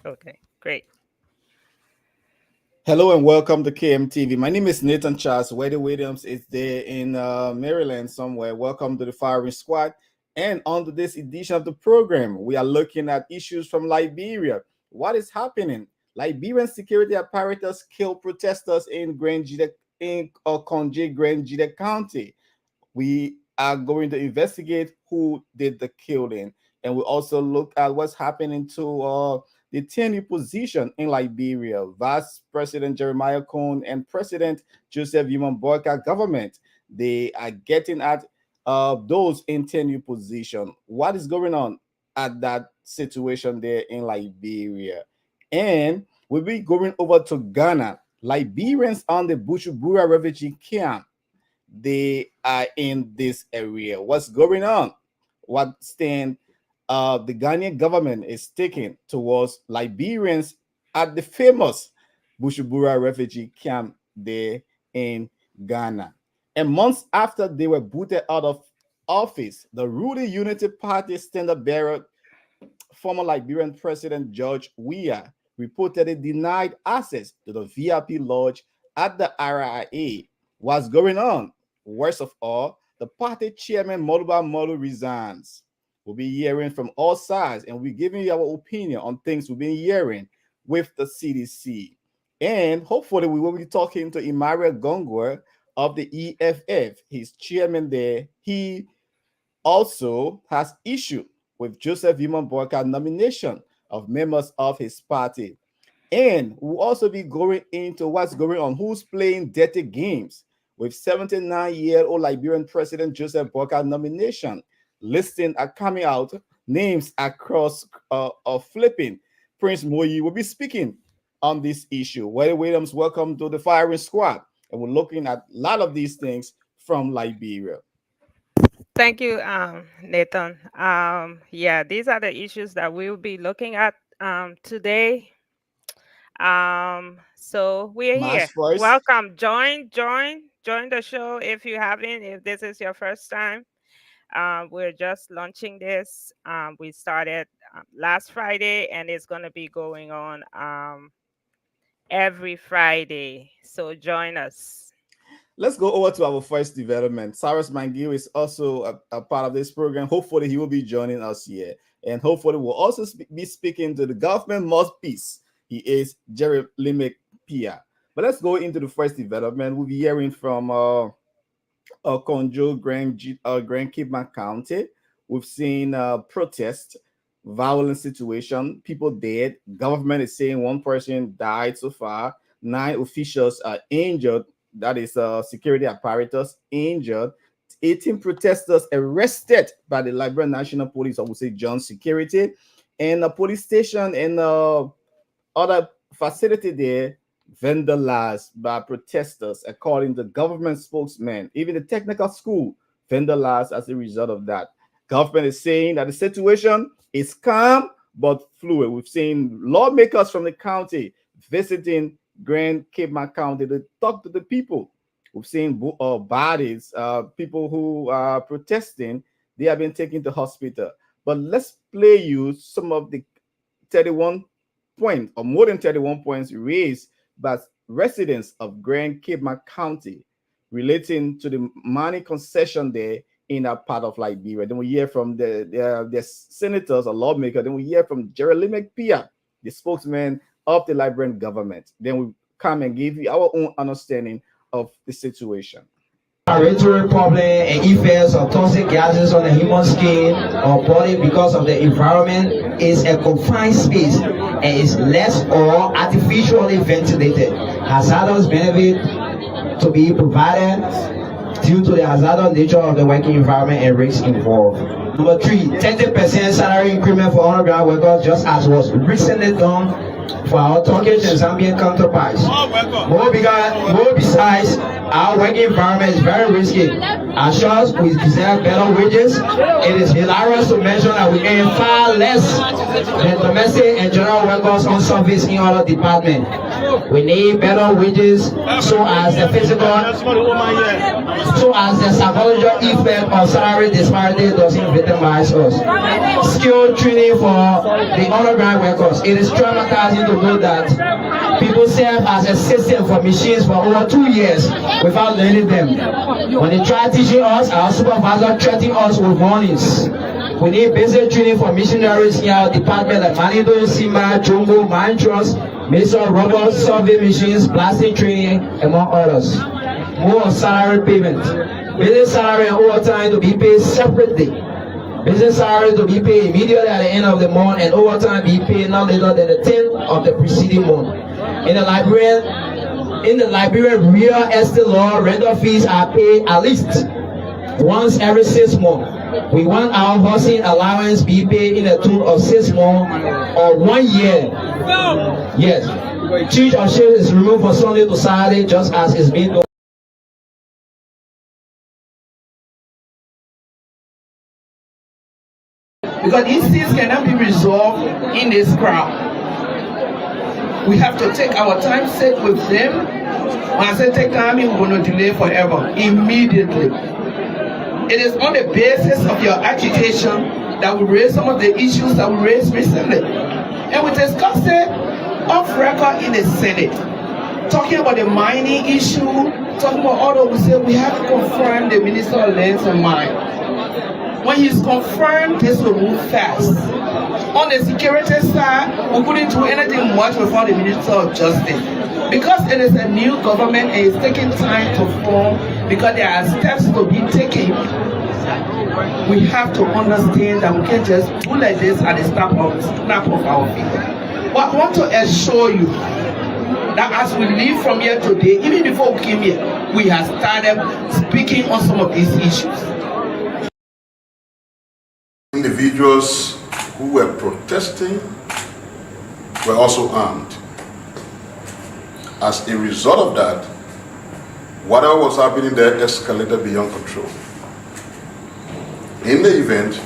Okay, great. Hello and welcome to KMTV. My name is Nathan Charles. Weddy Williams is there in Maryland somewhere. Welcome to the firing squad. And on to this edition of the program, we are looking at issues from Liberia. What is happening? Liberian security apparatus kill protesters in Konje Grand County. We are going to investigate who did the killing, and we also look at what's happening to the tenure position in Liberia. Vice President Jeremiah Cohn and President Joseph Human Boyka government, they are getting at those in tenure position. What is going on at that situation there in Liberia? And we'll be going over to Ghana. Liberians on the Bujumbura refugee camp, they are in this area. What's going on? What stand the Ghanaian government is taking towards Liberians at the famous Bujumbura refugee camp there in Ghana. And months after they were booted out of office, the ruling Unity Party standard bearer, former Liberian President George Weah, reportedly denied access to the VIP lodge at the RIA. What's going on? Worst of all, the party chairman Moluba Molu resigns. We'll be hearing from all sides and we're giving you our opinion on things we've been hearing with the CDC. And hopefully we will be talking to Imari Gongor of the EFF. He's chairman there. He also has issue with Joseph Human Boyka nomination of members of his party. And we'll also be going into what's going on, who's playing dirty games with 79-year-old Liberian President Joseph Boyka nomination. Listing are coming out, names across flipping. Prince Moyi will be speaking on this issue. Weddy Williams, welcome to the firing squad. And we're looking at a lot of these things from Liberia. Thank you, Nathan. Yeah, these are the issues that we'll be looking at today. So we're here. Mass first. Welcome. Join the show if you haven't. If this is your first time, we're just launching this. We started last Friday, and it's going to be going on every Friday. So join us. Let's go over to our first development. Cyrus Mangiu is also a part of this program. Hopefully, he will be joining us here. And hopefully, we'll also be speaking to the government mouthpiece. He is Jerry Limek Pia. But let's go into the first development. We'll be hearing from Konjo Grand Kidman County. We've seen protest, violent situation, people dead. Government is saying one person died so far. 9 officials are injured. That is security apparatus injured. 18 protesters arrested by the Liberian National Police, I would say John Security, and a police station and other facility there vandalized by protesters, according to government spokesman. Even the technical school vandalized as a result of that. Government is saying that the situation is calm but fluid. We've seen lawmakers from the county visiting Grand Cape County to talk to the people. We've seen bodies, people who are protesting, they have been taken to hospital. But let's play you some of the 31 points, or more than 31 points raised by residents of Grand Cape County relating to the money concession there in that part of Liberia. Then we hear from the senators or lawmakers. Then we hear from Jerry Pia, the spokesman of the Liberian government. Then we come and give you our own understanding of the situation. Respiratory problem and effects of toxic gases on the human skin or body because of the environment is a confined space and is less or artificially ventilated. Hazardous benefit to be provided due to the hazardous nature of the working environment and risks involved. Number 3, 30% salary increment for underground workers, just as was recently done for our Turkish and Zambian counterparts. More besides, our working environment is very risky. As such, we deserve better wages. It is hilarious to mention that we earn far less than domestic and general workers on service in other departments. We need better wages so as the physical, so as the psychological effect of salary disparity doesn't victimize us. Skill training for the underground workers. It is traumatizing to know that people serve as assistant for machines for over 2 years without learning them. When they try teaching us, our supervisor threatening us with warnings. We need basic training for missionaries in our department like Manido, Simba, Jumbo, Mine Trust, Mason, Rubber, survey machines, plastic training, among others. More salary payment. Basic salary and overtime to be paid separately. Basic salary to be paid immediately at the end of the month, and overtime be paid not later than the 10th of the preceding month. In the Liberian real estate law, rental fees are paid at least once every 6 months. We want our housing allowance be paid in a total of 6 months or 1 year. Yes. Change of shift is removed from Sunday to Saturday, just as it's been done. Because these things cannot be resolved in this crowd. We have to take our time, sit with them. When I say take time, we're going to delay forever. Immediately. It is on the basis of your agitation that we raise some of the issues that we raised recently. And we discussed it off record in the Senate. Talking about the mining issue, talking about all that we say we have to confirm the Minister of Lands and Mine. When he's confirmed, this will move fast. On the security side, we couldn't do anything much without the Minister of Justice. Because it is a new government and it's taking time to form, because there are steps to be taken, we have to understand that we can't just do like this at the snap of our fingers. But I want to assure you that as we leave from here today, even before we came here, we have started speaking on some of these issues. Individuals who were protesting were also armed. As a result of that, whatever was happening there escalated beyond control. In the event,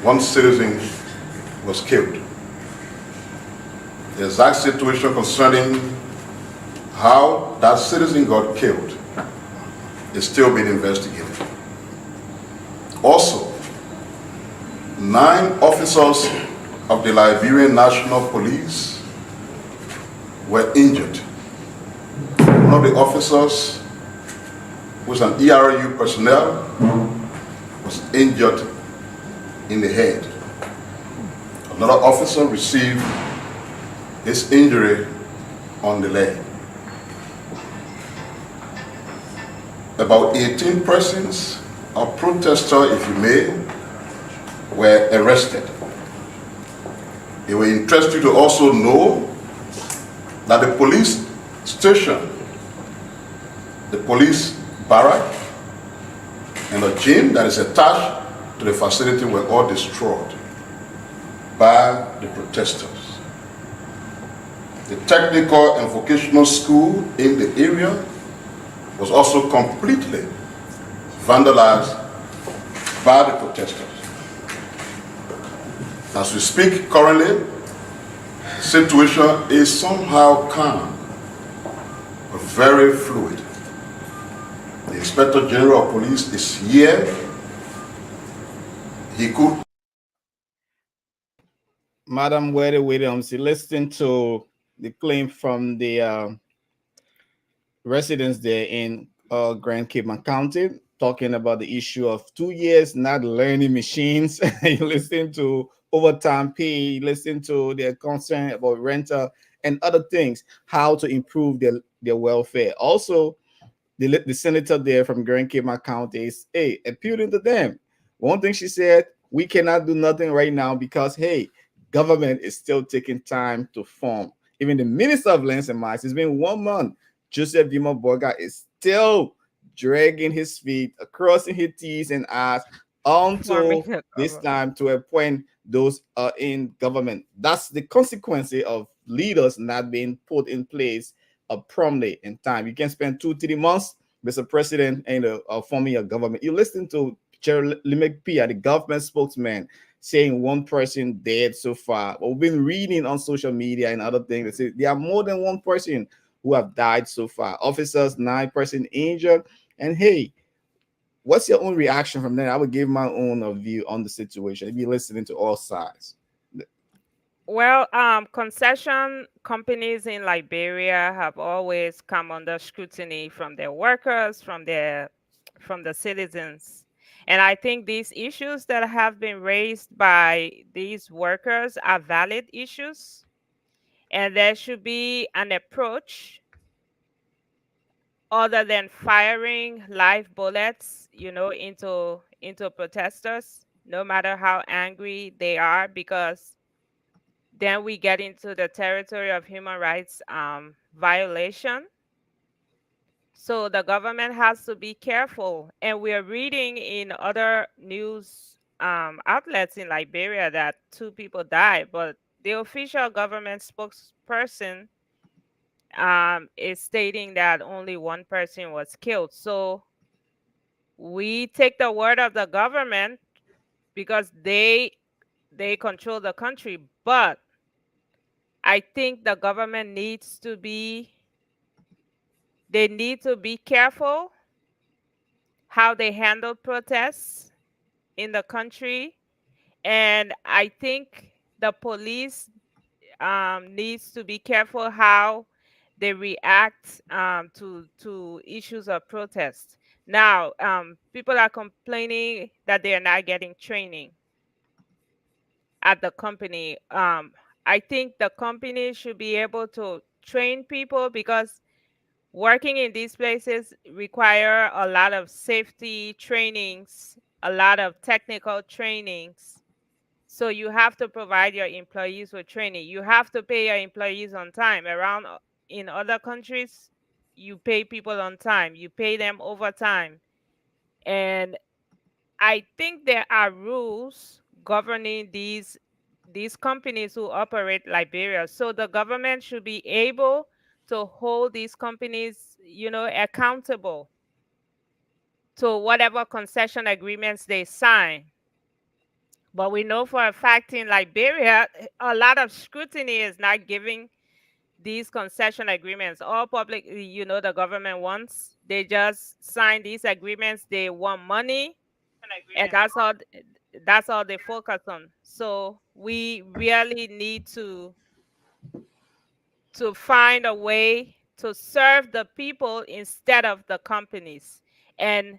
one citizen was killed. The exact situation concerning how that citizen got killed is still being investigated. Also, 9 officers of the Liberian National Police were injured. One of the officers, who was an ERU personnel, was injured in the head. Another officer received his injury on the leg. About 18 persons, or protesters, if you may, were arrested. It will interest you to also know that the police station, the police barrack, and the gym that is attached to the facility were all destroyed by the protesters. The technical and vocational school in the area was also completely vandalized by the protesters. As we speak currently, the situation is somehow calm, but very fluid. The Inspector General of Police is here. He could. Madam Weddy Williams, you listened to the claim from the residents there in Grand Cayman County, talking about the issue of 2 years not learning machines. You listen to overtime pay, you listen to their concern about rental and other things, how to improve their welfare. Also, the senator there from Grand Cayman County is appealing to them. One thing she said, we cannot do nothing right now because, hey, government is still taking time to form. Even the Minister of Lands and Mines, it's been 1 month. Joseph Dimma-Borga is still dragging his feet, crossing his T's and I's until this time to appoint those in government. That's the consequence of leaders not being put in place promptly in time. You can spend 2-3 months, Mr. President, and forming a government. You listen to Jerry Limekpia, the government spokesman, saying one person dead so far. But we've been reading on social media and other things that say there are more than one person who have died so far. Officers, 9 person injured. And hey, what's your own reaction from that? I would give my own view on the situation. If you're listening to all sides. Well, concession companies in Liberia have always come under scrutiny from their workers, from the citizens. And I think these issues that have been raised by these workers are valid issues. And there should be an approach other than firing live bullets, into protesters, no matter how angry they are, because then we get into the territory of human rights violation. So the government has to be careful. And we're reading in other news outlets in Liberia that 2 people died, but the official government spokesperson is stating that only 1 person was killed. So we take the word of the government because they control the country, but I think the government they need to be careful how they handle protests in the country. And I think the police needs to be careful how they react to issues of protest. Now, people are complaining that they are not getting training at the company. I think the company should be able to train people because working in these places require a lot of safety trainings, a lot of technical trainings. So you have to provide your employees with training. You have to pay your employees on time. Around in other countries, you pay people on time. You pay them overtime. And I think there are rules governing these companies who operate Liberia. So the government should be able to hold these companies, accountable to whatever concession agreements they sign. But we know for a fact in Liberia, a lot of scrutiny is not giving these concession agreements. All public, the government wants. They just sign these agreements. They want money, and that's all they focus on. So we really need to find a way to serve the people instead of the companies. And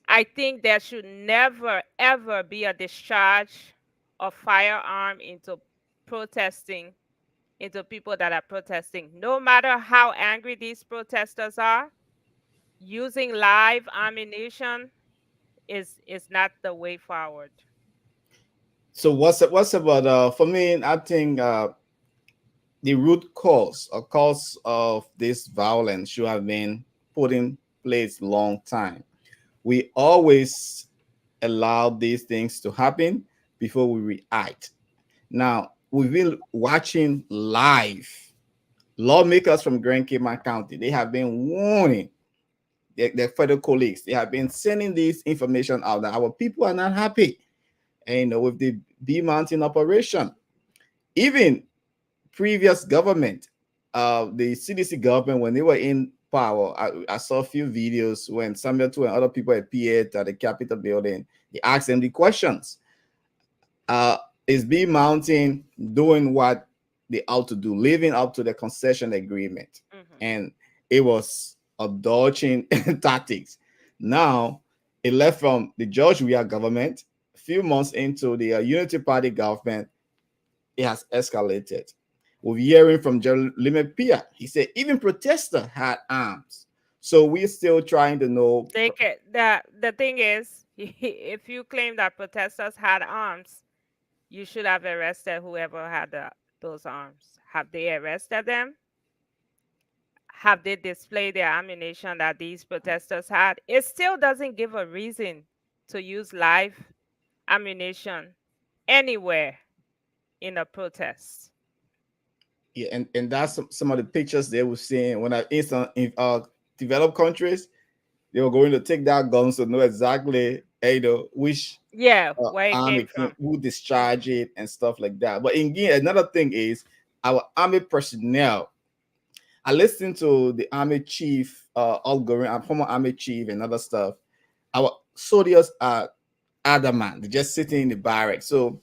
I think there should never ever be a discharge of firearm protesting into people that are protesting. No matter how angry these protesters are, using live ammunition is not the way forward. So what's about for me? I think the root cause or cause of this violence should have been put in place long time. We always allow these things to happen before we react. Now we've been watching live lawmakers from Grand Cayman County. They have been warning their federal colleagues. They have been sending this information out that our people are not happy. And with the B Mountain operation, even previous government, the CDC government, when they were in power, I saw a few videos when Samuel Two and other people appeared at the Capitol building. They asked them the questions. Is B Mountain doing what they ought to do, living up to the concession agreement? Mm-hmm. And it was a dodging tactics. Now it left from the George Weah government. A few months into the Unity Party government, it has escalated. We're hearing from Jeremy Pia. He said even protesters had arms. So we're still trying to know. The thing is, if you claim that protesters had arms, you should have arrested whoever had those arms. Have they arrested them? Have they displayed their ammunition that these protesters had? It still doesn't give a reason to use live ammunition anywhere in a protest. Yeah, and that's some of the pictures they were seeing when in developed countries, they were going to take that guns to know exactly which Yeah, where it army came from. who discharge it and stuff like that. But again, another thing is our army personnel. I listened to the army chief, Algorithm, former army chief, and other stuff. Our soldiers are adamant. They're just sitting in the barracks. So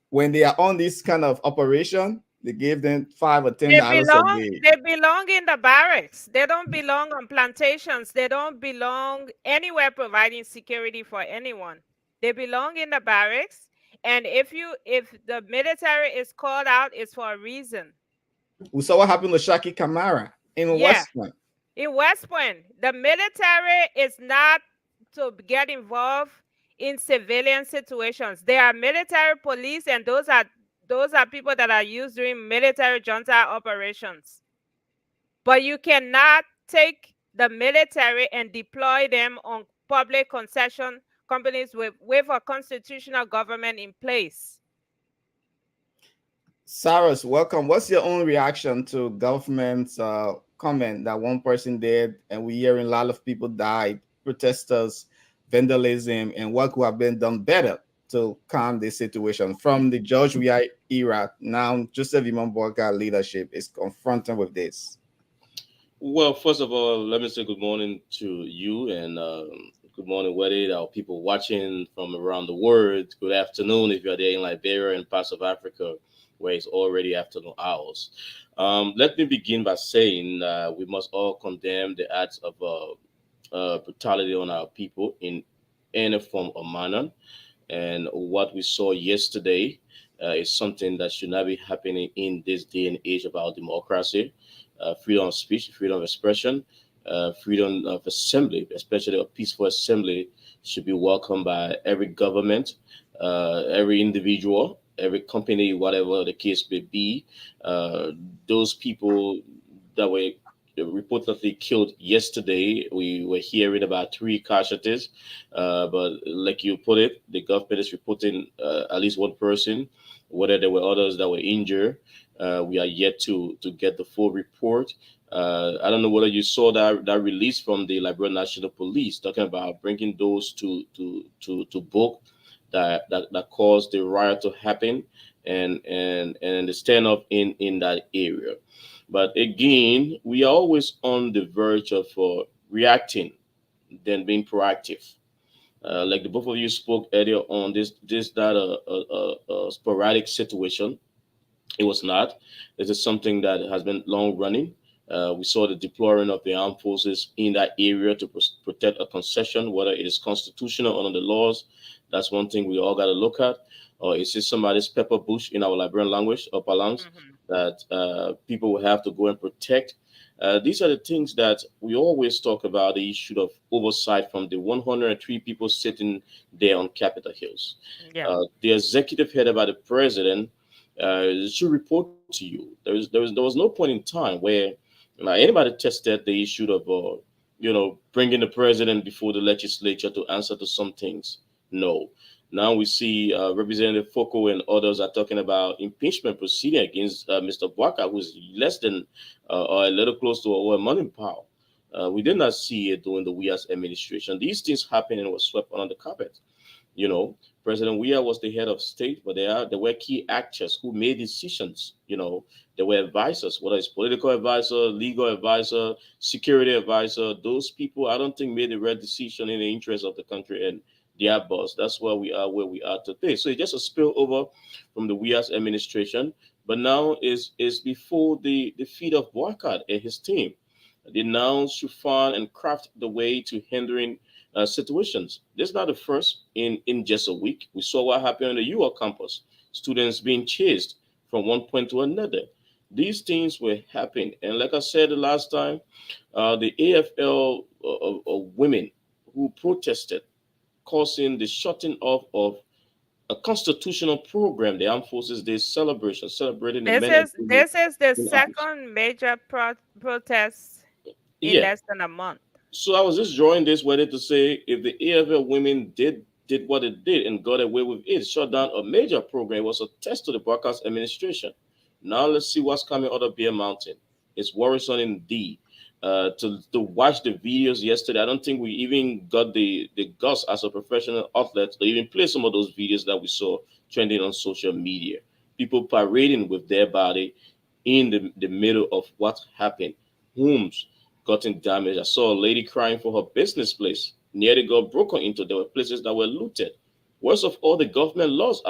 when they are on this kind of operation, they give them $5 or $10 a day. They belong in the barracks. They don't belong on plantations. They don't belong anywhere providing security for anyone. They belong in the barracks. And if the military is called out, it's for a reason. We saw what happened to Shaki Kamara in Yeah. West Point. In West Point, the military is not to get involved in civilian situations. There are military police, and those are people that are used during military junta operations. But you cannot take the military and deploy them on public concession companies with a constitutional government in place. Cyrus, welcome. What's your own reaction to government's comment that one person did, and we're hearing a lot of people died, protesters, vandalism, and what could have been done better to calm this situation from the George Weah era? Now, Joseph Imam Boakai leadership is confronted with this. Well, first of all, let me say good morning to you and good morning, Weddy, our people watching from around the world. Good afternoon if you're there in Liberia and parts of Africa where it's already afternoon hours. Let me begin by saying we must all condemn the acts of brutality on our people in any form or manner. And what we saw yesterday is something that should not be happening in this day and age of our democracy. Freedom of speech, freedom of expression, freedom of assembly, especially a peaceful assembly, should be welcomed by every government, every individual, every company, whatever the case may be. Those people that were reportedly killed yesterday, we were hearing about 3 casualties, but like you put it, the government is reporting at least 1 person. Whether there were others that were injured, we are yet to get the full report. I don't know whether you saw that release from the Liberia National Police talking about bringing those to book that caused the riot to happen and the stand up in that area. But again, we are always on the verge of reacting than being proactive. Like the both of you spoke earlier on a sporadic situation. It was not. This is something that has been long running. We saw the deploying of the armed forces in that area to protect a concession, whether it is constitutional or under the laws. That's one thing we all got to look at. Or is it somebody's pepper bush in our Liberian language, or palance, that people will have to go and protect? These are the things that we always talk about, the issue of oversight from the 103 people sitting there on Capitol Hills. Yeah. The executive headed by the president should report to you. There was no point in time where anybody tested the issue of bringing the president before the legislature to answer to some things. No. Now we see Representative Foko and others are talking about impeachment proceeding against Mr. Boakai, who's less than or a little close to a month in power. We did not see it during the Weah's administration. These things happened and was swept under the carpet. President Weah was the head of state, but there were key actors who made decisions. There were advisors, whether it's political advisor, legal advisor, security advisor. Those people, I don't think, made the right decision in the interest of the country and their boss. That's why we are where we are today. So it's just a spillover from the Weah's administration, but now is before the feet of Boakai and his team. They now should find and craft the way to hindering situations. This is not the first in just a week. We saw what happened on the UR campus. Students being chased from one point to another. These things were happening. And like I said the last time, the AFL women who protested, causing the shutting off of a constitutional program, the Armed Forces Day celebration, celebrating the men. This is the second major protest in less than a month. So I was just drawing this weather to say, if the AFL women did what it did and got away with it, shut down a major program, it was a test to the Boakai's administration. Now let's see what's coming out of Bear Mountain. It's worrisome indeed. To watch the videos yesterday. I don't think we even got the guts as a professional athlete to even play some of those videos that we saw trending on social media. People parading with their body in the middle of what happened. Homes gotten damaged. I saw a lady crying for her business place. Nearly got broken into. There were places that were looted. Worst of all, the government laws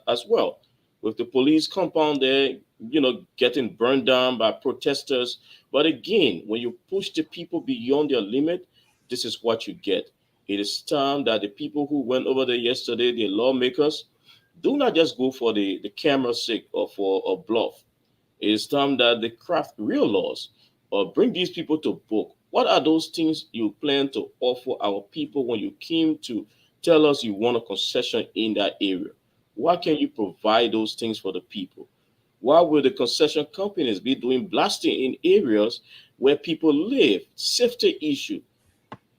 as well. With the police compound there, getting burned down by protesters. But again, when you push the people beyond their limit, this is what you get. It is time that the people who went over there yesterday, the lawmakers, do not just go for the camera's sake or for a bluff. It is time that they craft real laws or bring these people to book. What are those things you plan to offer our people when you came to tell us you want a concession in that area? Why can you provide those things for the people? Why will the concession companies be doing blasting in areas where people live? Safety issue,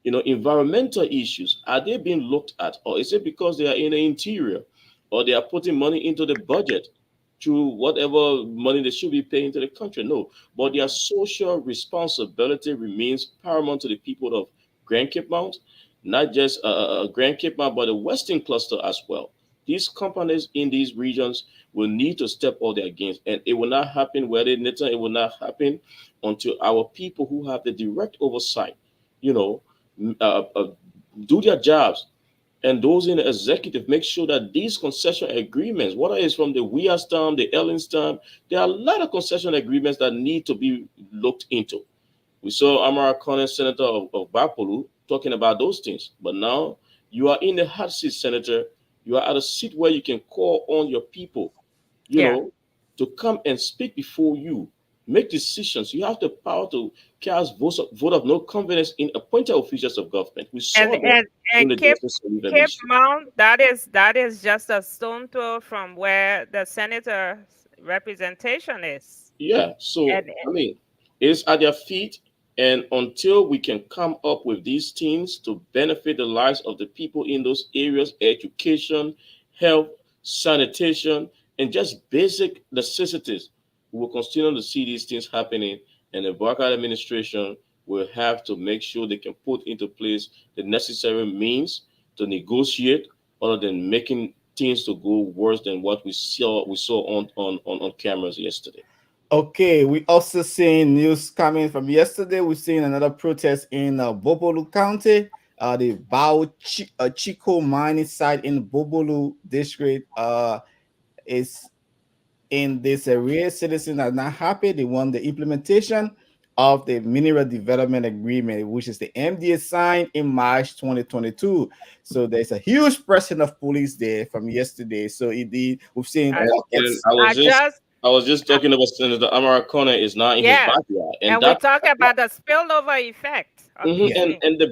environmental issues, are they being looked at? Or is it because they are in the interior or they are putting money into the budget through whatever money they should be paying to the country? No, but their social responsibility remains paramount to the people of Grand Cape Mount, not just Grand Cape Mount, but the Western cluster as well. These companies in these regions will need to step all their games, and it will not happen where they need to. It will not happen until our people who have the direct oversight, you know, uh, uh, do their jobs, and those in the executive make sure that these concession agreements, whether it's from the WIA stamp, the Ellen stamp, there are a lot of concession agreements that need to be looked into. We saw Amara Kone, Senator of Bapolu, talking about those things. But now you are in the hot seat, Senator. You are at a seat where you can call on your people, you Yeah. know, to come and speak before you, make decisions. You have the power to cast vote of no confidence in appointed officials of government. We And saw that and in and the Justice Salute Cape administration. Mount, that is just a stone throw from where the senator's representation is. Yeah, so And I mean, it's at their feet, and until we can come up with these things to benefit the lives of the people in those areas, education, health, sanitation, and just basic necessities, we will continue to see these things happening, and the Barker administration will have to make sure they can put into place the necessary means to negotiate, other than making things to go worse than what we saw on cameras yesterday. Okay, we also seen news coming from yesterday. We've seen another protest in Bobolu County. The Chico mining site in Bobolu district is in this area. Citizens are not happy. They want the implementation of the Mineral Development Agreement, which is the MDA signed in March 2022. So there's a huge presence of police there from yesterday. So indeed, we've seen I, And pockets. I just I was just I, talking about Senator Amara Kone is not in his yeah, backyard, and and we talk about the spillover effect of Mhm. these Yeah. things. And the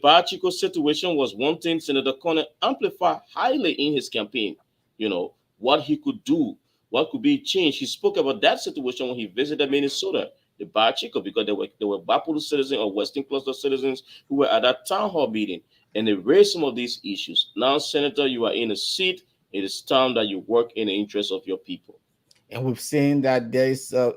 Bar Chico situation was one thing Senator Kone amplified highly in his campaign. You know what he could do, what could be changed. He spoke about that situation when he visited Minnesota, the Bar Chico, because there were Bapuru citizens or Western Cluster citizens who were at that town hall meeting, and they raised some of these issues. Now, Senator, you are in a seat. It is time that you work in the interest of your people. And we've seen that there is a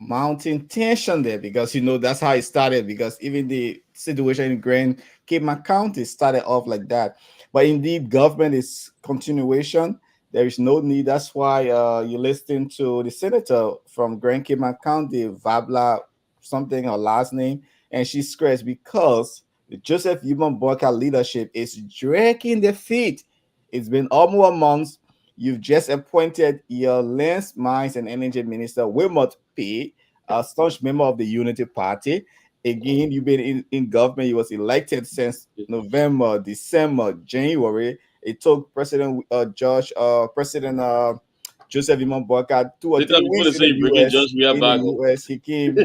mounting tension there because that's how it started. Because even the situation in Grand Cape County started off like that, but indeed, government is continuation. There is no need. That's why you listen to the senator from Grand Cape County, Vabla, something her last name, and she stressed because the Joseph Human Boyka leadership is dragging their feet. It's been almost a month. You've just appointed your Lands, Mines, and Energy Minister, Wilmot P., a staunch member of the Unity Party. Again, you've been in government. You was elected since November, December, January. It took President Joseph Imam Boyka 2 or 3 weeks People in say the you bring in U.S. Josh Weah In the back. U.S., he came.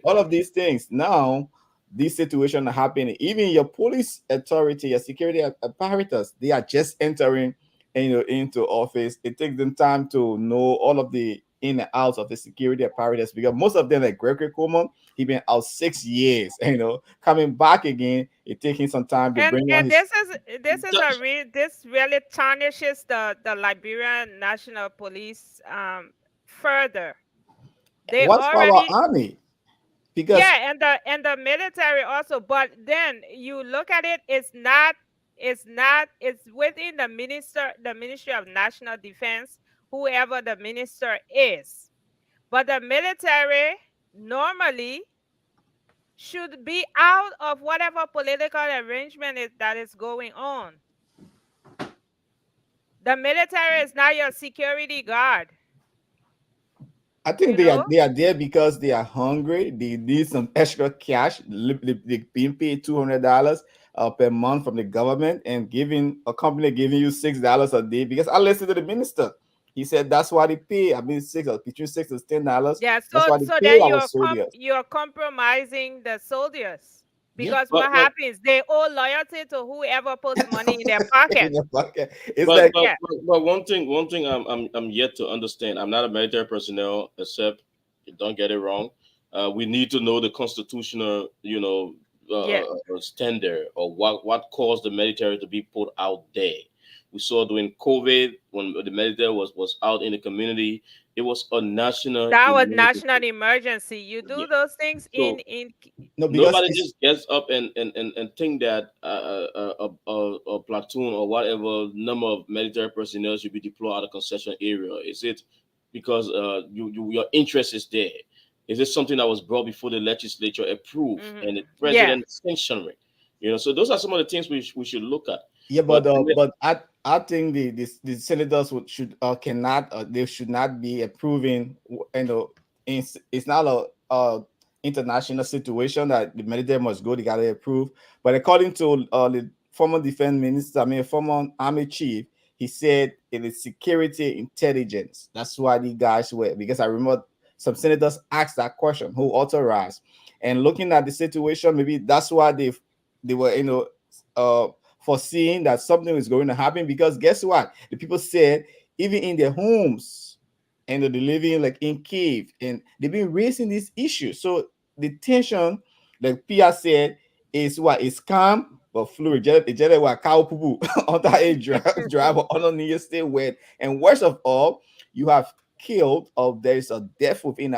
All of these things. Now, this situation are happening. Even your police authority, your security apparatus, they are just entering into office. It takes them time to know all of the in and outs of the security apparatus because most of them, like Gregory Coleman, he been out 6 years. Coming back again, it taking some time to bring on And his. this really tarnishes the Liberian National Police further. They What about our already army? because Yeah, and the military also, but then you look at it, it's within the Ministry of National Defense, whoever the minister is. But the military normally should be out of whatever political arrangement that is going on. The military is not your security guard, I think you know? they are there because they are hungry. They need some extra cash. They being paid $200 per month from the government, and giving a company giving you $6 a day. Because I listened to the minister. He said that's why they pay. I mean, between $6 to $10. Yeah, That's why they so pay then our soldiers. you're compromising the soldiers, Yeah. because But what happens? They owe loyalty to whoever puts money in their pocket. It's but like but, Yeah. but one thing I'm yet to understand. I'm not a military personnel, except don't get it wrong. We need to know the constitutional, Yeah. standard, or what caused the military to be put out there. We saw during COVID when the military was out in the community. It was a national That was national emergency. emergency. You do Yeah. those things So in no, because nobody it's just gets up and think that a platoon or whatever number of military personnel should be deployed at a concession area. Is it because your interest is there? Is it something that was brought before the legislature approved Mhm. and the Yeah. president sanctioned it? So those are some of the things we should look at. yeah, But but I think the senators should cannot they should not be approving. It's not a international situation that the military must go. They gotta approve. But according to the former defense minister, I mean former army chief, he said it is security intelligence. That's why the guys were, because I remember some senators asked that question, who authorized, and looking at the situation, maybe that's why they were uh foreseeing that something is going to happen. Because guess what? The people said even in their homes, and they're living like in cave, and they've been raising these issues. So the tension, like Pia said, is what is calm but fluid. Just what cow poo on a drive on the stay wet. And worst of all, you have killed, or there is a death within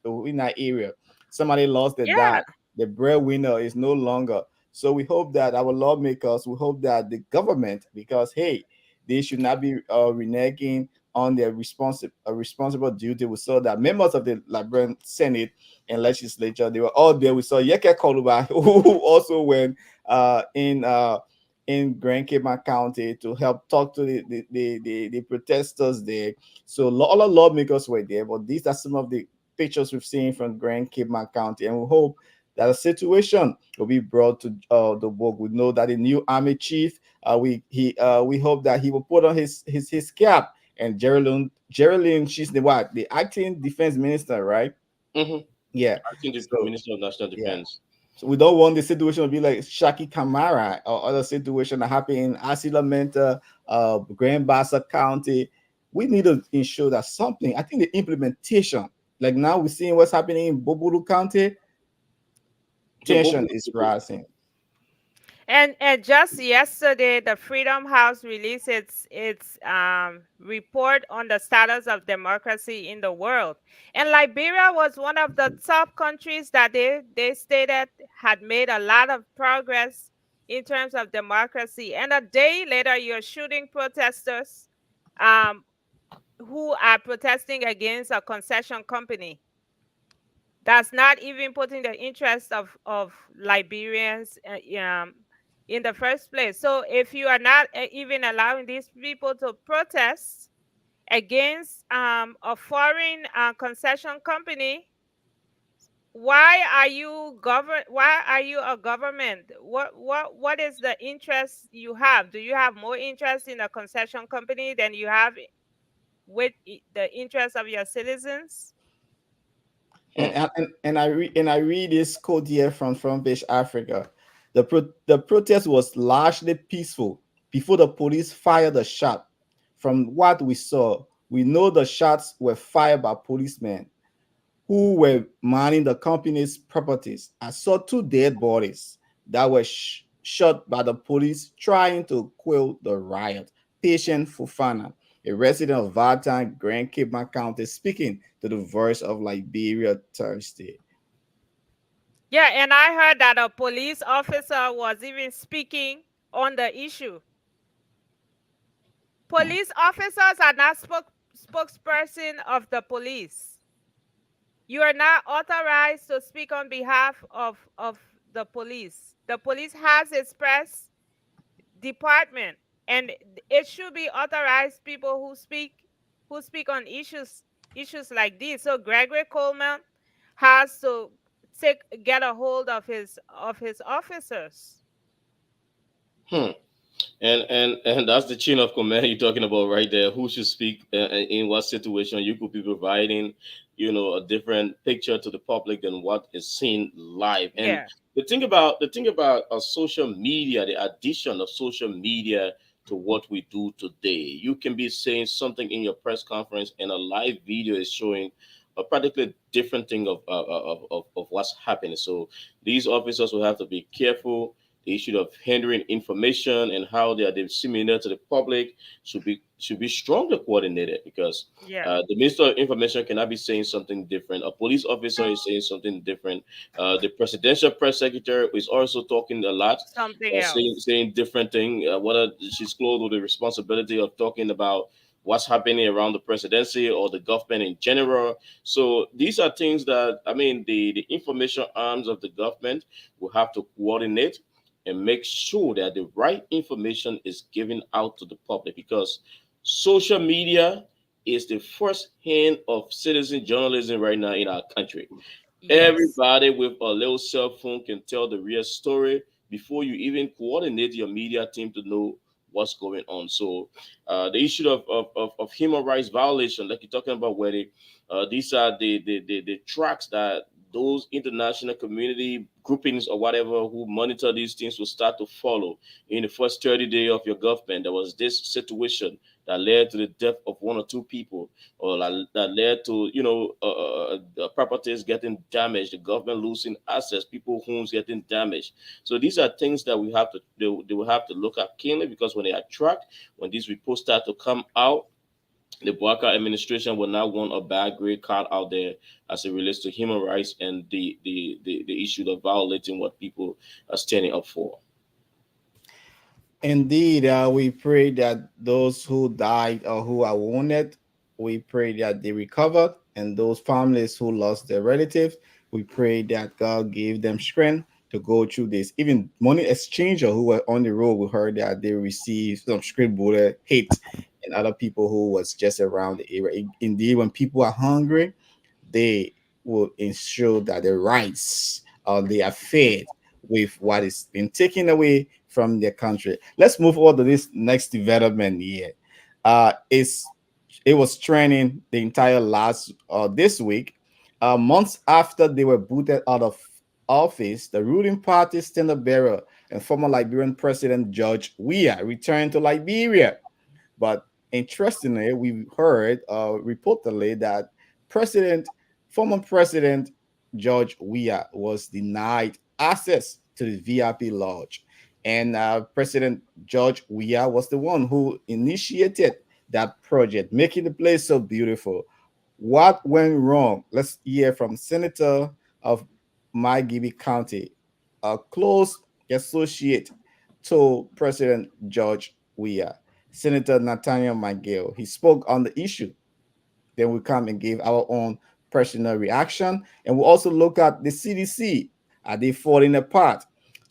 within that area. Somebody lost their Yeah. dad. The breadwinner is no longer. So we hope that our lawmakers, we hope that the government, because hey, they should not be reneging on their responsible duty. We saw that members of the Liberian Senate and legislature, they were all there. We saw Yeke Koluba, who also went in Grand Cayman County to help talk to the protesters there. So all the lawmakers were there, but these are some of the pictures we've seen from Grand Cayman County, and we hope that a situation will be brought to the book. We know that the new army chief, we hope that he will put on his cap. And Geraldine, she's the acting defense minister, right? mhm, Yeah. I think the So Minister of National yeah. Defense. So we don't want the situation to be like Shaki Kamara or other situation that happened in Asilamenta, Grand Bassa County. We need to ensure that something. I think the implementation, like now we're seeing what's happening in Bobulu County, So tension is rising. And just yesterday, the Freedom House released its report on the status of democracy in the world. And Liberia was one of the top countries that they stated had made a lot of progress in terms of democracy. And a day later, you're shooting protesters um, who are protesting against a concession company that's not even putting the interest of Liberians in the first place. So if you are not even allowing these people to protest against a foreign concession company, why are you Why are you a government? What is the interest you have? Do you have more interest in a concession company than you have with the interest of your citizens? And I read this quote here from Page Africa. The protest was largely peaceful before the police fired the shot. From what we saw, we know the shots were fired by policemen who were mining the company's properties. I saw two dead bodies that were shot by the police trying to quell the riot. Patient Fufana, a resident of Valentine, Grand Cayman County, speaking to the Voice of Liberia Thursday. Yeah, and I heard that a police officer was even speaking on the issue. Police officers are not spokesperson of the police. You are not authorized to speak on behalf of the police. The police has its press department, and it should be authorized people who speak on issues like this. So Gregory Coleman has to get a hold of his officers. Hmm. And that's the chain of command you're talking about right there. Who should speak in what situation? You could be providing, a different picture to the public than what is seen live. And Yeah. the thing about social media, the addition of social media to what we do today. You can be saying something in your press conference, and a live video is showing a practically different thing of what's happening. So these officers will have to be careful. The issue of hindering information and how they are disseminated to the public should be strongly coordinated, because Yeah. the Minister of Information cannot be saying something different. A police officer is saying something different. The presidential press secretary is also talking a lot, Something saying else. saying different thing. Whether she's clothed with the responsibility of talking about what's happening around the presidency or the government in general. So these are things that, I mean, the information arms of the government will have to coordinate and make sure that the right information is given out to the public, because social media is the first hand of citizen journalism right now in our country. Yes. Everybody with a little cell phone can tell the real story before you even coordinate your media team to know what's going on. So the issue of human rights violation, like you're talking about, where these are the tracks that those international community groupings or whatever who monitor these things will start to follow. In the first 30 days of your government, there was this situation that led to the death of one or two people, or that led to properties getting damaged, the government losing assets, people homes getting damaged. So these are things that they will have to look at keenly, because when they are tracked, when these reports start to come out, the Boakai administration will not want a bad grade card out there as it relates to human rights and the issue of violating what people are standing up for. Indeed, we pray that those who died or who are wounded, we pray that they recovered, and those families who lost their relatives, we pray that God gave them strength to go through this. Even money exchanger who were on the road, we heard that they received some script bullet hit, and other people who was just around the area. Indeed, when people are hungry, they will ensure that the rights they are fed with what is being taken away from their country. Let's move on to this next development here. It's it was trending the entire last this week. Months after they were booted out of office, the ruling party standard bearer and former Liberian President George Weah returned to Liberia. But interestingly, we heard reportedly that President, former President George Weah was denied access to the VIP lodge. And President George Weah was the one who initiated that project, making the place so beautiful. What went wrong? Let's hear from Senator of Maygibi County, a close associate to President George Weah, Senator Nathaniel McGill. He spoke on the issue. Then we come and give our own personal reaction. And we'll also look at the CDC. Are they falling apart?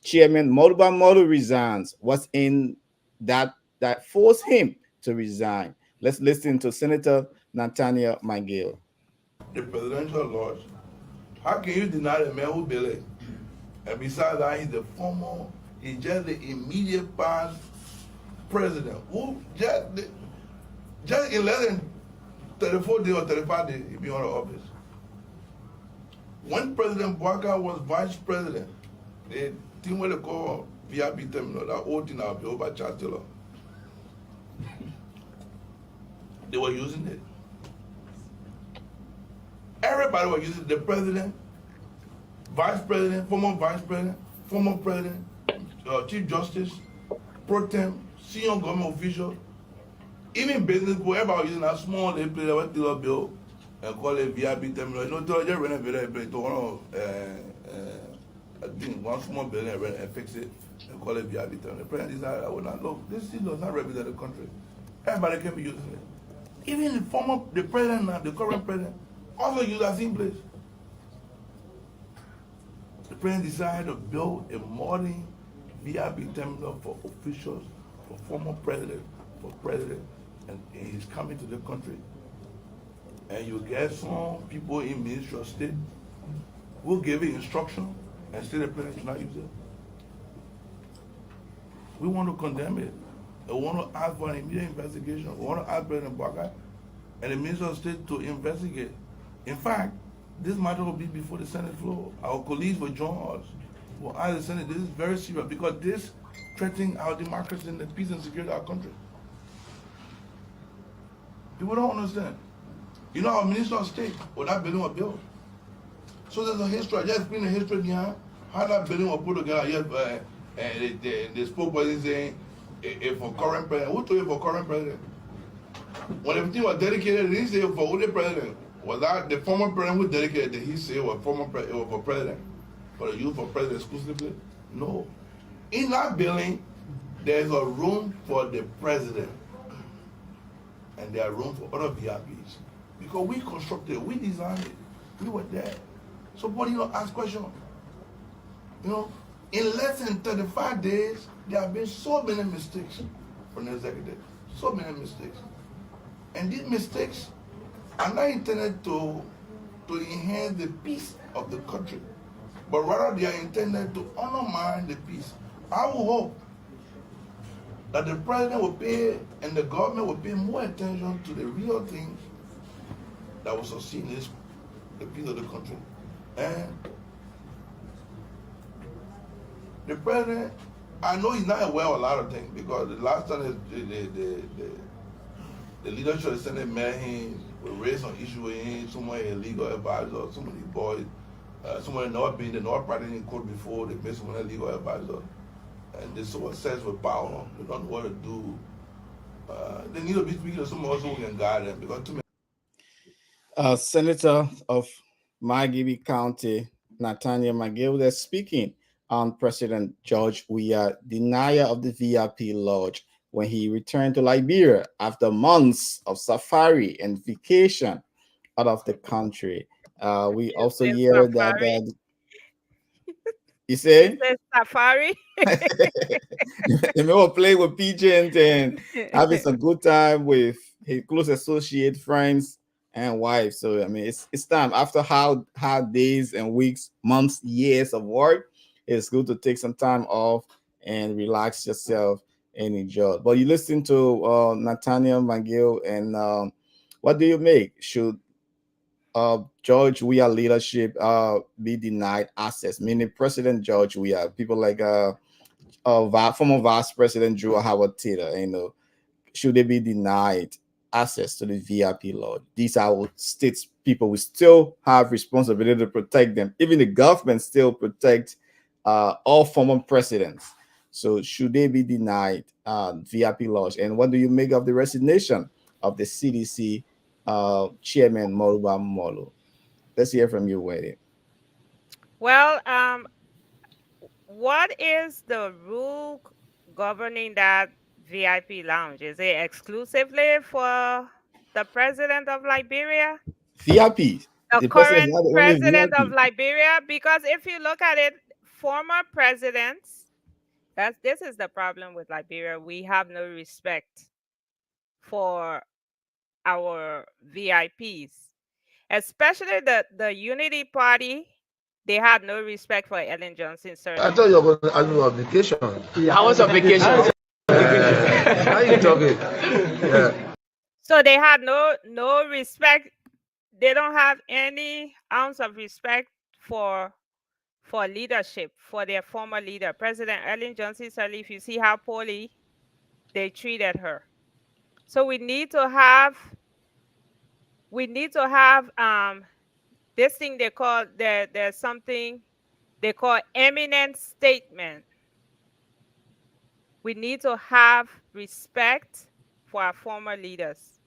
Chairman Moduba Modu resigns. What's in that forced him to resign? Let's listen to Senator Nathaniel McGill. The presidential lodge. How can you deny the man who built it? And besides that, he's just the immediate past president who just in less than 34 days or 35 days, he be out of office. When President Boakai was vice president, the thing what they call VIP terminal, that old thing out over Chancellor, they were using it. Everybody was using it. The president, vice president, former president, chief justice, pro tem, senior government official, even business people, everybody was using that small they play that dealer bill and call it VIP terminal. You know, they just renovated it to one of I think one small building and fix it and call it VIP terminal. The president decided, I will not look. This thing does not represent the country. Everybody can be using it. Even the president now, the current president, also use that same place. The president decided to build a modern VIP terminal for officials, for former president, for president, and he's coming to the country. And you get some people in Ministry of State who give it instruction and say the president should not use it. We want to condemn it. We want to ask for an immediate investigation. We want to ask President Baka and the Minister of State to investigate. In fact, this matter will be before the Senate floor. Our colleagues will join us. We'll ask the Senate, this is very serious because this threatening our democracy and the peace and security of our country. People don't understand. You know, our Minister of State, well, that building was built. So there's a history. I just explain the history behind how that building was put together. Yes, and the spokesperson saying, if for current president, who told you for current president? When everything was dedicated, he said for who the president? Was that the former president who dedicated it? He said was former president, for president, for the youth for president exclusively? No. In that building, there's a room for the president, and there are room for other VIPs. Because we constructed, we designed it, we were there. So, but you know, ask questions. You know, in less than 35 days, there have been so many mistakes from the executive, so many mistakes. And these mistakes are not intended to enhance the peace of the country, but rather they are intended to undermine the peace. I will hope that the president will pay and the government will pay more attention to the real things that will sustain the peace of the country. And the president, I know he's not aware of a lot of things because the last time the leadership of the Senate met him, we raised some issue with him, someone a legal advisor, some of the boys, someone not been, they not practicing in court before, they made someone a legal advisor. And this sort of sense with power, they don't know what to do. They need to be speaking to someone else who can guide them because too many. Senator of Margibi County, Nathaniel McGill, they're speaking on President George Weah denial of the VIP lodge when he returned to Liberia after months of safari and vacation out of the country. We also hear that you say safari. They may play with pigeons and having some good time with his close associate, friends, and wife. So I mean, it's time after hard days and weeks, months, years of work. It's good to take some time off and relax yourself and enjoy. But you listen to Nathaniel McGill, and what do you make? Should George Weah leadership be denied access? Meaning President George Weah, people like former Vice President Drew Howard Taylor, you know, should they be denied access to the VIP lodge? These are our states people. We still have responsibility to protect them. Even the government still protect all former presidents. So should they be denied VIP lodge? And what do you make of the resignation of the CDC Chairman Moluba Molo? Let's hear from you, Wendy. Well, what is the rule governing that VIP lounge? Is it exclusively for the president of Liberia? VIP. The current president of Liberia? Because if you look at it, former presidents, this is the problem with Liberia. We have no respect for our VIPs, especially the Unity Party. They had no respect for Ellen Johnson Sirleaf. I thought you were going to ask me on vacation. Yeah, I was on vacation. How are you talking? Yeah. So they had no respect. They don't have any ounce of respect for leadership, for their former leader, President Ellen Johnson Sirleaf. You see how poorly they treated her. So we need to have this thing they call there's something they call eminent statement. We need to have respect for our former leaders.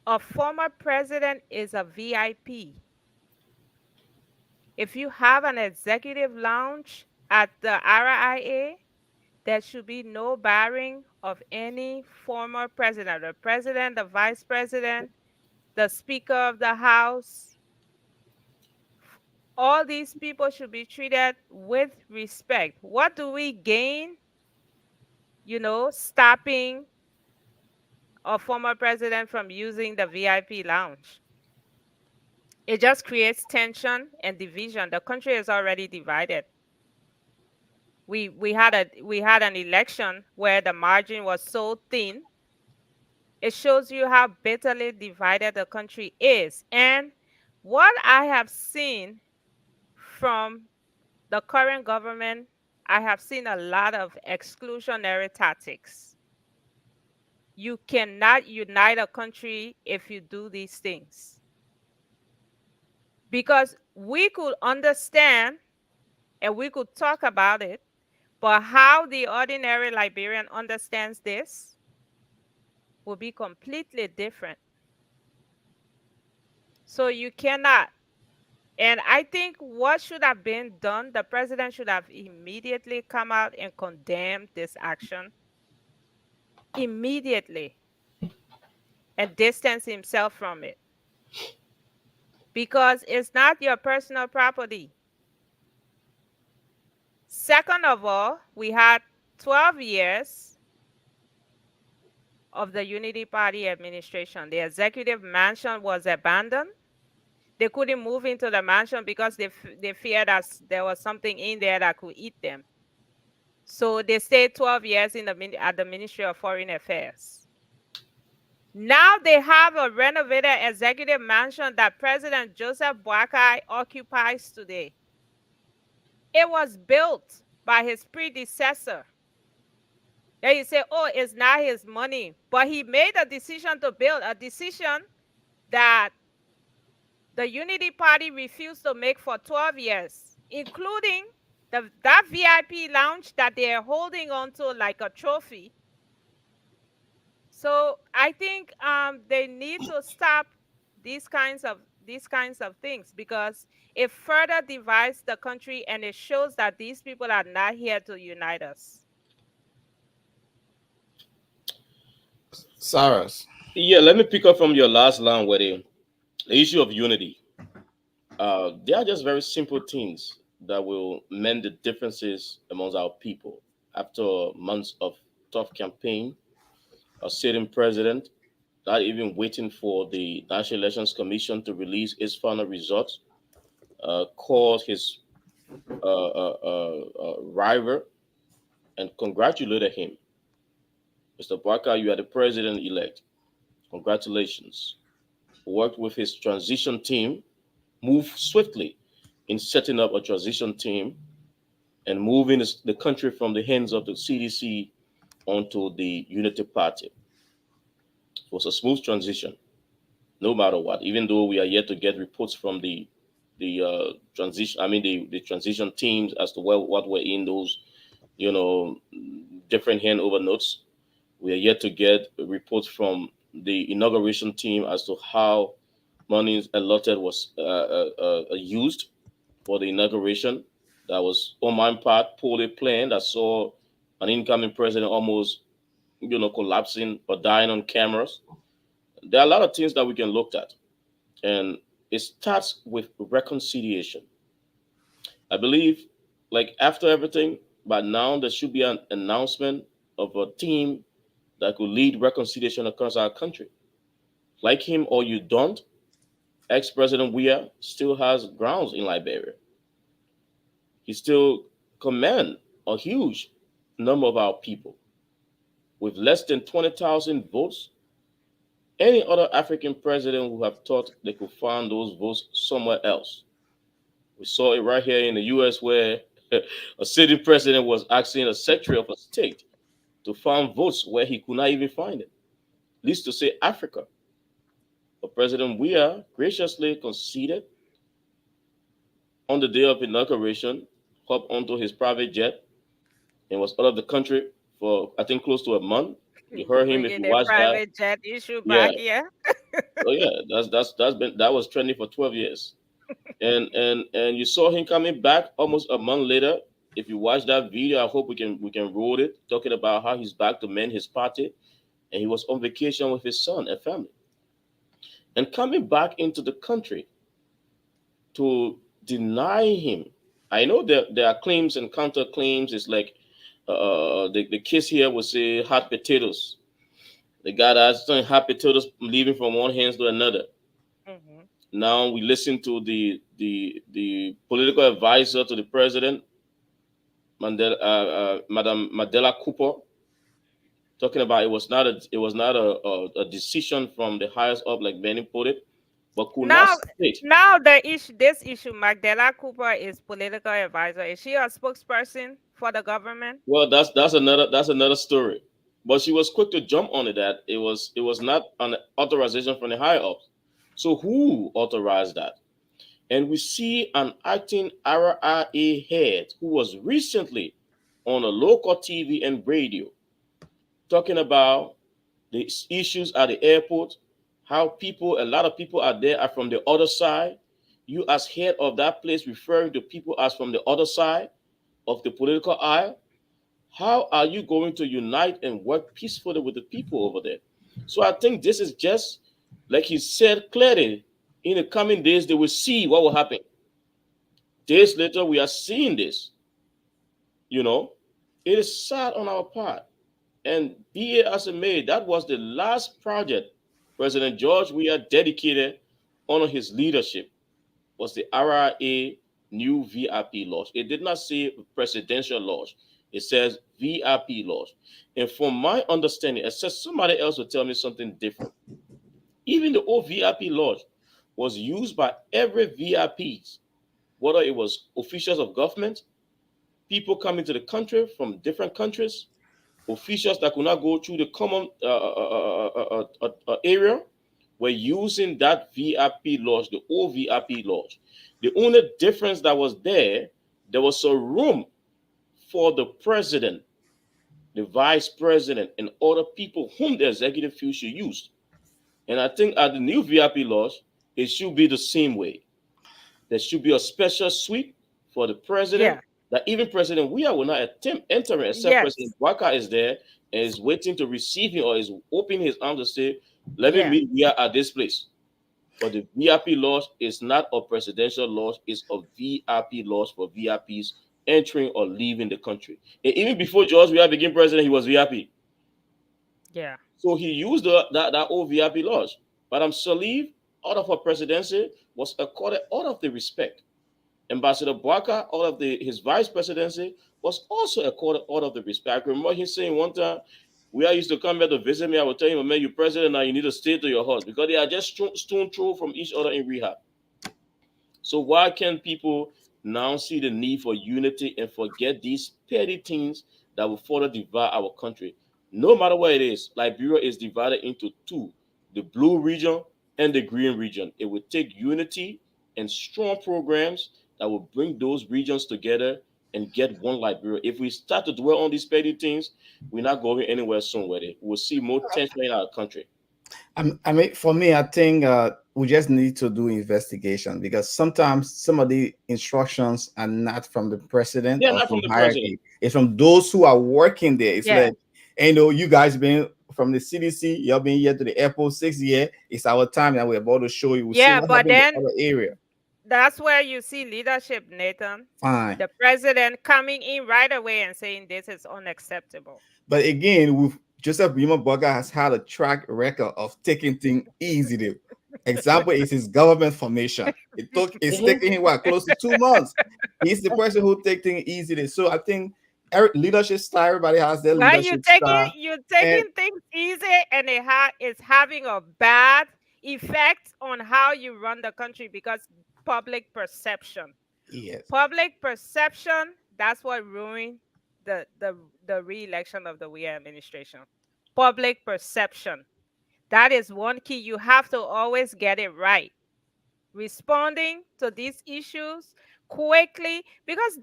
A former president is a VIP. If you have an executive lounge at the RIA, there should be no barring of any former president, the president, the vice president, the Speaker of the House. All these people should be treated with respect. What do we gain, stopping a former president from using the VIP lounge? It just creates tension and division. The country is already divided. We had an election where the margin was so thin. It shows you how bitterly divided the country is. And what I have seen from the current government, I have seen a lot of exclusionary tactics. You cannot unite a country if you do these things. Because we could understand and we could talk about it, but how the ordinary Liberian understands this will be completely different. So you cannot. And I think what should have been done, the president should have immediately come out and condemned this action immediately and distance himself from it. Because it's not your personal property. Second of all, we had 12 years of the Unity Party administration. The executive mansion was abandoned. They couldn't move into the mansion because they feared that there was something in there that could eat them. So they stayed 12 years at the Ministry of Foreign Affairs. Now they have a renovated executive mansion that President Joseph Boakai occupies today. It was built by his predecessor. Then you say, oh, it's not his money. But he made a decision to build, a decision that the Unity Party refused to make for 12 years, including that VIP lounge that they are holding on to like a trophy. So I think they need to stop these kinds of things, because it further divides the country and it shows that these people are not here to unite us. Cyrus. Yeah, let me pick up from your last line where the issue of unity. They are just very simple things that will mend the differences amongst our people. After months of tough campaign, a sitting president, not even waiting for the National Elections Commission to release its final results, called his rival and congratulated him. Mr. Barker, you are the president-elect. Congratulations. Worked with his transition team, moved swiftly in setting up a transition team and moving the country from the hands of the CDC onto the Unity Party. It was a smooth transition, no matter what. Even though we are yet to get reports from the transition teams as to what were in those, different handover notes. We are yet to get reports from the inauguration team as to how money allotted was used for the inauguration. That was on my part poorly planned. I saw an incoming president almost, collapsing or dying on cameras. There are a lot of things that we can look at, and it starts with reconciliation. I believe, like after everything, by now there should be an announcement of a team that could lead reconciliation across our country. Like him or you don't, ex-President Weah still has grounds in Liberia. He still commands a huge number of our people. With less than 20,000 votes, any other African president would have thought they could find those votes somewhere else. We saw it right here in the US where a sitting president was asking a secretary of a state to find votes where he could not even find it. Least to say Africa. But President Weah graciously conceded on the day of inauguration, hopped onto his private jet, and was out of the country for I think close to a month. You heard him if you watch that. Private jet issue back here. Oh yeah, that was trending for 12 years. And you saw him coming back almost a month later. If you watch that video, I hope we can roll it, talking about how he's back to mend his party, and he was on vacation with his son and family, and coming back into the country to deny him. I know there are claims and counterclaims. It's like the kids here would say hot potatoes. The guy that's doing hot potatoes leaving from one hand to another. Hmm. Now we listen to the political advisor to the president, Madam Mandela Cooper, talking about it was not a decision from the highest up, like Benny put it, but could not Now, state. now this issue, Magdala Cooper is political advisor. Is she a spokesperson for the government? Well, that's another story. But she was quick to jump on it that it was not an authorization from the higher ups. So who authorized that? And we see an acting RIA head who was recently on a local TV and radio talking about the issues at the airport, how a lot of people are there are from the other side. You as head of that place referring to people as from the other side of the political aisle. How are you going to unite and work peacefully with the people over there? So I think this is just like he said clearly. In the coming days, they will see what will happen. Days later, we are seeing this. You know, it is sad on our part. And BA as a maid, that was the last project President George Weah dedicated on his leadership, was the RIA new VIP laws. It did not say presidential laws. It says VIP laws. And from my understanding, except somebody else will tell me something different, even the old VIP laws was used by every VIPs, whether it was officials of government, people coming to the country from different countries, officials that could not go through the common area, were using that VIP laws, the old VIP laws. The only difference that was there was a room for the president, the vice president, and other people whom the executive field should use. And I think at the new VIP laws, it should be the same way. There should be a special suite for the president Yeah. that even President Weah will not attempt entering except Yes. President Waka is there and is waiting to receive him or is opening his arms to say, let me Yeah. meet Weah at this place. But the VIP laws is not a presidential laws, it's a VIP laws for VIPs entering or leaving the country. And even before George Weah became president, he was VIP. Yeah. So he used that old VIP laws. Madam Salif, out of her presidency, was accorded all of the respect. Ambassador Barker, out of his vice presidency, was also accorded all of the respect. I remember him saying one time, we used to come here to visit me. I would tell him, man, you're president now, you need to stay to your house because they are just stone throw from each other in rehab. So why can't people now see the need for unity and forget these petty things that will further divide our country? No matter what it is, Liberia is divided into two, the blue region and the green region. It will take unity and strong programs that will bring those regions together and get one Liberia. If we start to dwell on these petty things, we're not going anywhere soon with it. We'll see more tension in our country. I mean, for me, I think we just need to do investigation because sometimes some of the instructions are not from the president They're or not from from the hierarchy. president. It's from those who are working there. It's Yeah. like, you guys been from the CDC, you've been here to the airport 6 years. It's our time that we're about to show you. We'll Yeah, see what but happened in then the other area. that's where you see leadership, Nathan. Fine. The president coming in right away and saying this is unacceptable. But again, Joseph Bima Burger has had a track record of taking things easy. The example is his government formation. It's taking him close to 2 months. He's the person who take things easy. So I think leadership style, everybody has their Now leadership style. you're taking things easy, and it's having a bad effect on how you run the country because public perception. Yes. Public perception, that's what ruined the re-election of the Weah administration. Public perception. That is one key. You have to always get it right. Responding to these issues quickly because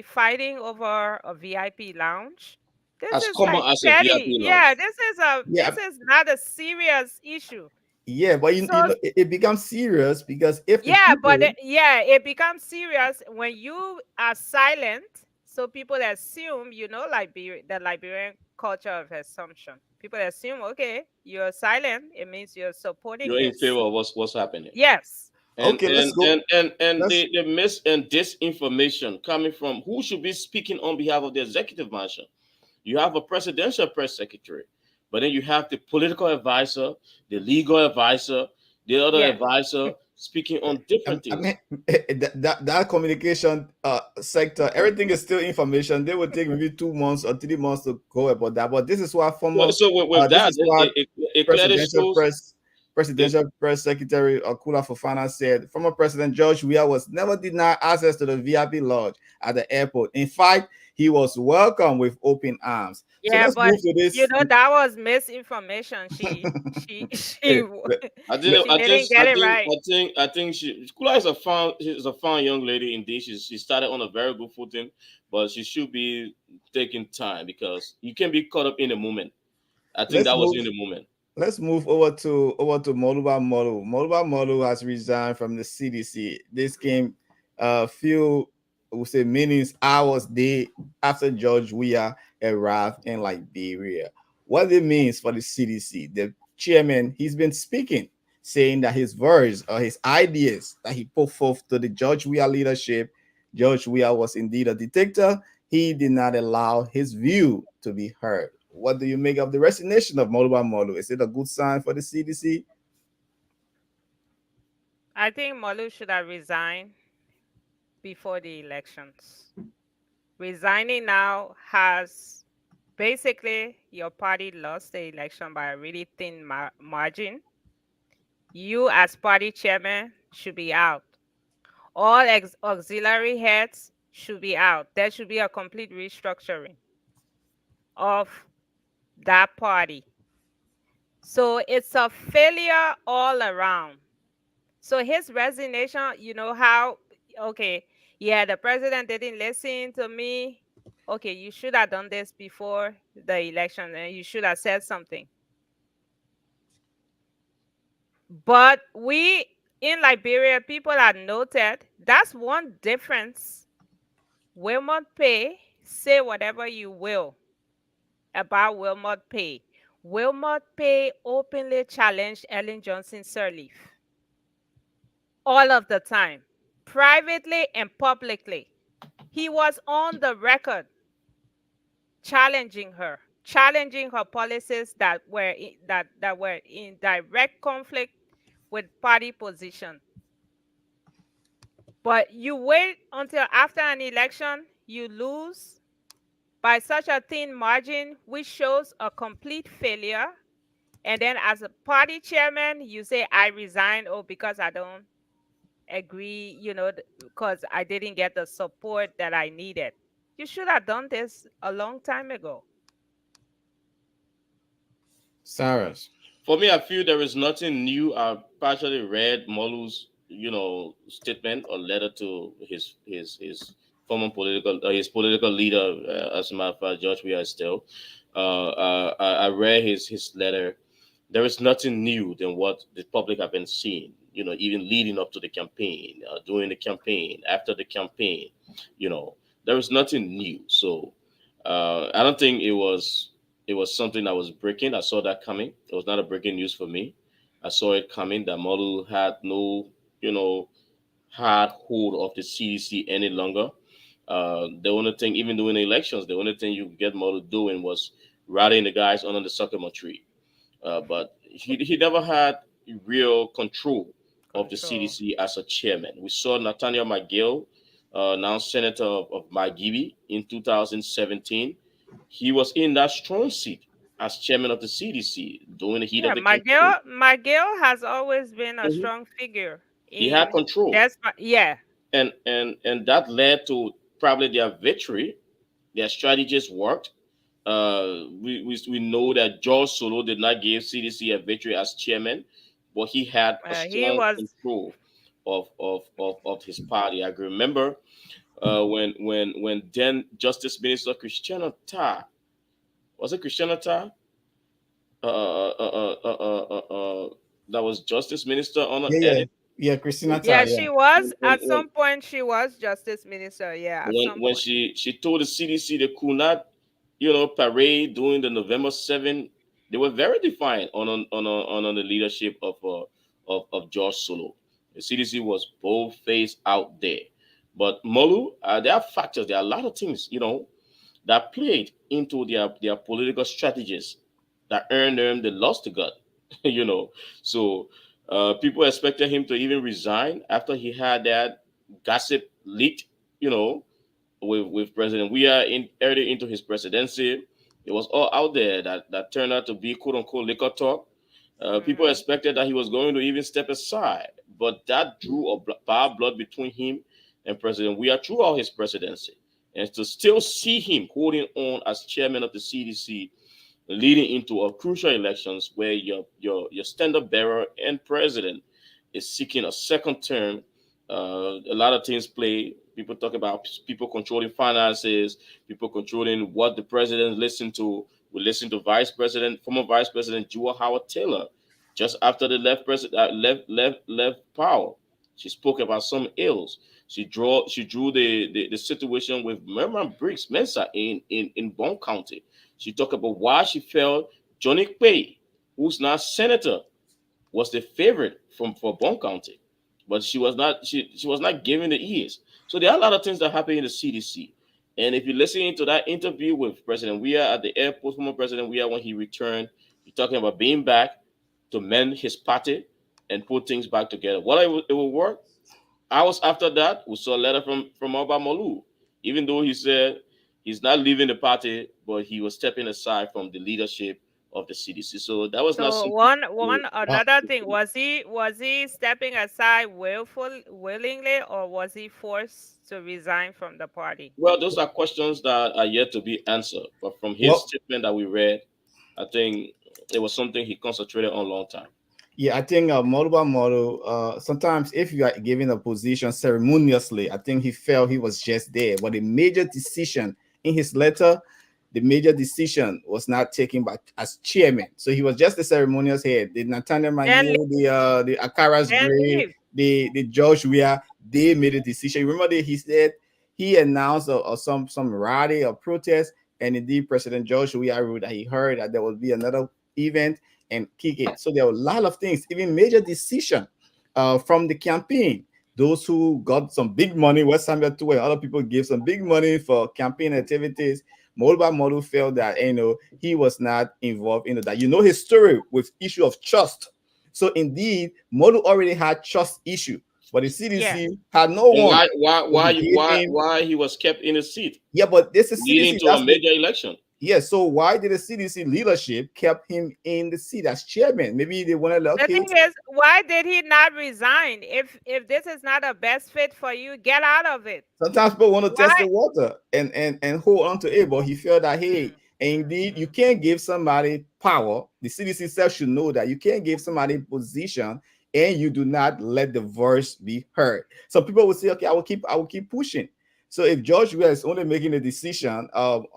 fighting over a VIP lounge. This As is common like as a VIP petty. lounge. Yeah, Yeah. this is not a serious issue. Yeah, but So it becomes serious because if the yeah, but people, it becomes serious when you are silent. So people assume, the Liberian culture of assumption. People assume, okay, you're silent. It means you're supporting You're in favor this. of what's happening. Yes. And okay, let's and go. and and Let's the mis and disinformation coming from who should be speaking on behalf of the executive mansion. You have a presidential press secretary, but then you have the political advisor, the legal advisor, the other Yeah. advisor speaking on different I things. mean, that communication sector, everything is still information. They will take maybe 2 months or 3 months to go about that. But this is what So, former, with this that, is what it clearly presidential shows press presidential press secretary Kula Fofana said. Former President George Weah was never denied access to the VIP lodge at the airport. In fact, he was welcomed with open arms. So Yeah, let's but move to this. that was misinformation. Eh, I didn't. le- She didn't get it right. I think she Kula is a fine. She's a fine young lady indeed. She started on a very good footing, but she should be taking time because you can be caught up in the moment. I think let's that was move in the moment. Let's move over to Moluba Molu. Moluba Molu has resigned from the CDC. This came a few, we say, minutes, hours, day after George Weah arrived in Liberia. What it means for the CDC, the chairman, he's been speaking, saying that his words or his ideas that he put forth to the George Weah leadership, George Weah was indeed a dictator. He did not allow his view to be heard. What do you make of the resignation of Moluba Molu? Is it a good sign for the CDC? I think Molu should have resigned before the elections. Resigning now has basically your party lost the election by a really thin margin. You, as party chairman, should be out. All auxiliary heads should be out. There should be a complete restructuring of that party. So it's a failure all around. So his resignation, okay, yeah, the president didn't listen to me. Okay, you should have done this before the election and you should have said something. But we in Liberia, people are noted. That's one difference. Wilmot Pay, say whatever you will about Wilmot Pay. Wilmot Pay openly challenged Ellen Johnson Sirleaf all of the time, privately and publicly. He was on the record challenging her policies that were in direct conflict with party position. But you wait until after an election, you lose by such a thin margin, which shows a complete failure. And then as a party chairman, you say, I resign, because I don't agree, because I didn't get the support that I needed. You should have done this a long time ago. Cyrus. For me, I feel there is nothing new. I partially read Molu's, statement or letter to his former his political leader, as a matter of fact, George Weah still. I read his letter. There is nothing new than what the public have been seeing. Even leading up to the campaign, during the campaign, after the campaign. You know, there is nothing new. So I don't think it was something that was breaking. I saw that coming. It was not a breaking news for me. I saw it coming that model had no, you know, hard hold of the CDC any longer. The only thing, even during the elections, the only thing you could get model doing was rallying the guys under the sycamore tree. But he never had real control of the Control. CDC as a chairman. We saw Nathaniel McGill, now Senator of Magibie in 2017. He was in that strong seat as chairman of the CDC during the heat of Yeah, the campaign. McGill has always been a Mhm. strong figure He had in control, that's yeah. and that led to probably their victory. Their strategies worked. We know that George Solo did not give CDC a victory as chairman, but he had a He strong was control of his party. I can remember when then Justice Minister Christiana Tar, was it Christiana Tar? Uh, uh, uh, uh, uh, uh, uh, that was justice minister on Yeah, yeah, Christina Yeah, Tah, yeah. she was when, at when, some point. She was justice minister. Yeah, at some when point. she told the CDC they could not, parade during the November 7th. They were very defiant on the leadership of George Solo. The CDC was bold faced out there, but Molu, there are factors. There are a lot of things that played into their political strategies that earned them the lost the gut. you know, so people expected him to even resign after he had that gossip leaked. You know, with President we are in early into his presidency. It was all out there that turned out to be quote unquote liquor talk. People Hmm. expected that he was going to even step aside, but that drew a bad blood between him and President we are throughout his presidency. And to still see him holding on as chairman of the CDC, leading into a crucial elections where your standard bearer and president is seeking a second term. A lot of things play. People talk about people controlling finances, people controlling what the president listen to. We listen to former Vice President Jewel Howard Taylor, just after the left president left power. She spoke about some ills. She drew the situation with Merman Briggs Mensa in Bond County. She talked about why she felt Johnny Quay, who's now senator, was the favorite for Bond County, but she was not given the ears. So there are a lot of things that happen in the CDC. And if you listen to that interview with President Weah at the airport, former President Weah, when he returned, he's talking about being back to mend his party and put things back together. What it will work. Hours after that, we saw a letter from Alba Molu, even though he said he's not leaving the party, but he was stepping aside from the leadership of the CDC. So that was not So something. one another thing, was he stepping aside willingly, or was he forced to resign from the party? Well, those are questions that are yet to be answered. But from his Well, statement that we read, I think it was something he concentrated on a long time. yeah, I think model by model, sometimes if you are given a position ceremoniously, I think he felt he was just there. But the major decision in his letter, the major decision was not taken by as chairman. So he was just the ceremonious head. The Nathaniel Then McGill, the Akaras then Gray, leave. the George Weah, they made a decision. Remember that he said he announced some rally or protest, and indeed President George Weah wrote that he heard that there will be another event and kick it. So there were a lot of things, even major decision from the campaign. Those who got some big money, West Samuel too, and other people gave some big money for campaign activities. Model Model felt that he was not involved in that. His story with issue of trust. So indeed, Model already had trust issue, but the Yeah. CDC had no And one. why he was kept in his seat Yeah, but this is leading CDC. to a major election? Yeah, so why did the CDC leadership kept him in the seat as chairman? Maybe they wanted to, The thing is, why did he not resign? If this is not a best fit for you, get out of it. sometimes people want to test the Why? water and hold on to it, but he felt that hey, indeed, you can't give somebody power. The CDC itself should know that you can't give somebody position and you do not let the voice be heard. Some people will say, okay, I will keep pushing. So if George Weah is only making a decision,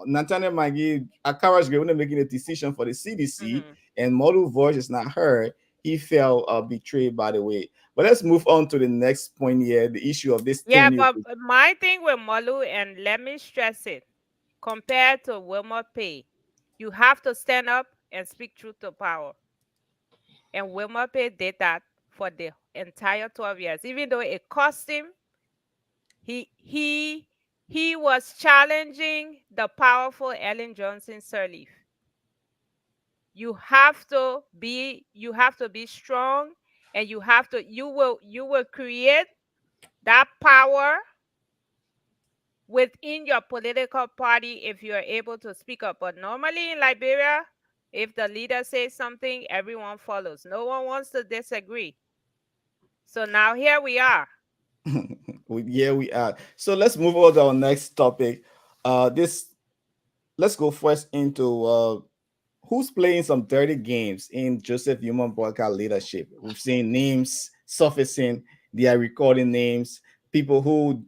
Nathaniel Magee, Akaras Gray only making a decision for the CDC, and Model voice is not heard, he felt betrayed by the way. But let's move on to the next point here, the issue of this Yeah, 10 years. but my thing with Molu, and let me stress it, compared to Wilmer Pay, you have to stand up and speak truth to power. And Wilmer Pay did that for the entire 12 years. Even though it cost him, he was challenging the powerful Ellen Johnson Sirleaf. You have to be strong, and you will create that power within your political party if you are able to speak up. But normally in Liberia, if the leader says something, everyone follows. No one wants to disagree. So now here we are. Yeah, we are. So let's move on to our next topic. Let's go first into who's playing some dirty games in Joseph Human Boycott leadership. We've seen names surfacing. They are recording names. People who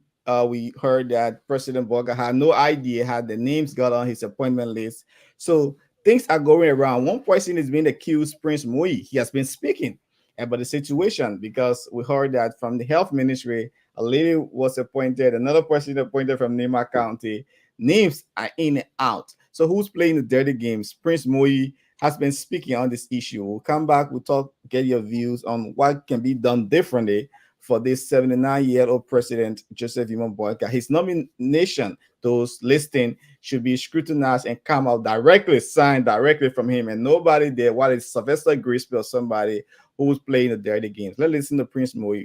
we heard that President Boycott had no idea had the names got on his appointment list. So things are going around. One person is being accused, Prince Moi. He has been speaking. about the situation, because we heard that from the health ministry, a lady was appointed, another person appointed from Nema County. Names are in and out. So who's playing the dirty games? Prince Moi has been speaking on this issue. We'll come back, we'll talk, get your views on what can be done differently for this 79-year-old president, Joseph Imon Boyka. His nomination, those listing, should be scrutinized and come out directly, signed directly from him, and nobody there, while it's Sylvester Grisby or somebody who's playing the dirty games. Let's listen to Prince Moi.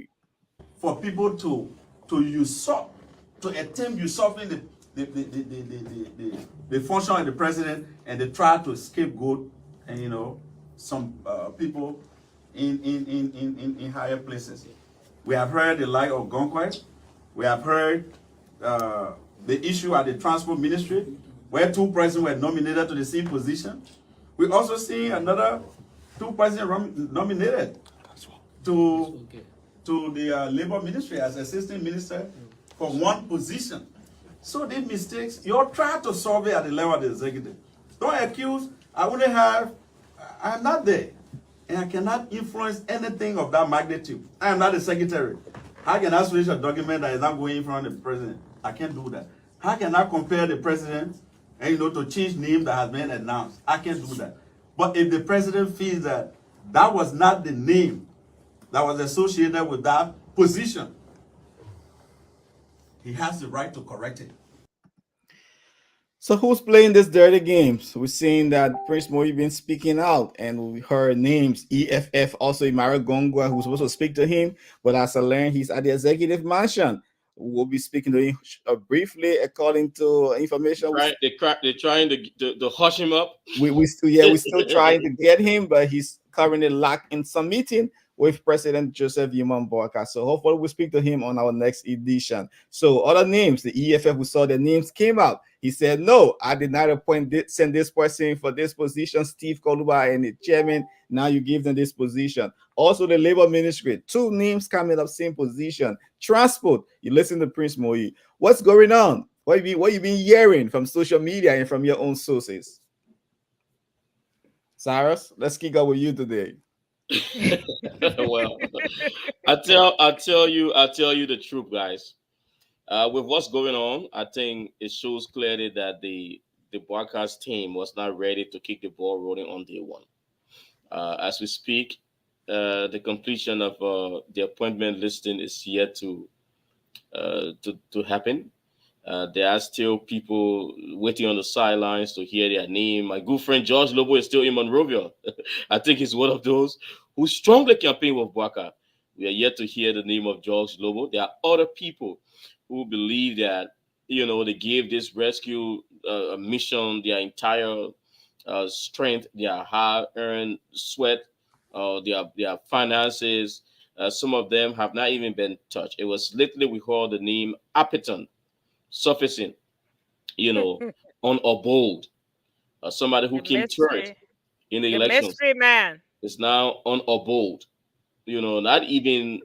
For people to usurp, to attempt usurping the function of the president, and they try to scapegoat, and some people in higher places. We have heard the like of Gonquet. We have heard the issue at the transport ministry, where 2 presidents were nominated to the same position. We also see another 2 presidents nominated to the labor ministry as assistant minister for 1 position. So these mistakes, you're trying to solve it at the level of the executive. Don't accuse, I'm not there. And I cannot influence anything of that magnitude. I am not the secretary. How can I switch a document that is not going in front of the president? I can't do that. How can I compare the president and to change name that has been announced? I can't do that. But if the president feels that that was not the name that was associated with that position, he has the right to correct it. So who's playing these dirty games? We're seeing that Prince Moi been speaking out, and we heard names. EFF, also Imara Gongwa, who's supposed to speak to him, but as I learned, he's at the executive mansion. We'll be speaking to him briefly, according to information. Right, they're trying to hush him up. We're still trying to get him, but he's currently locked in some meeting with President Joseph Imon Boyka. So hopefully we'll speak to him on our next edition. So other names, the EFF, we saw the names came out. He said, no, I did not send this person for this position, Steve Koluba and the chairman. Now you give them this position. Also the labor ministry, 2 names coming up, same position. Transport, you listen to Prince Moi. What's going on? What you been hearing from social media and from your own sources? Cyrus, let's kick off with you today. Well, I'll tell you the truth, guys. With what's going on, I think it shows clearly that the broadcast team was not ready to kick the ball rolling on day 1. As we speak, the completion of the appointment listing is yet to happen. There are still people waiting on the sidelines to hear their name. My good friend George Lobo is still in Monrovia. I think he's one of those who strongly campaign with Boyka. We are yet to hear the name of George Lobo. There are other people who believe that they gave this rescue mission their entire strength, their hard-earned sweat, their finances. Some of them have not even been touched. It was literally, we heard the name Appeton surfacing, on a board. Somebody who came third in the elections. Mystery man is now on a board. Not even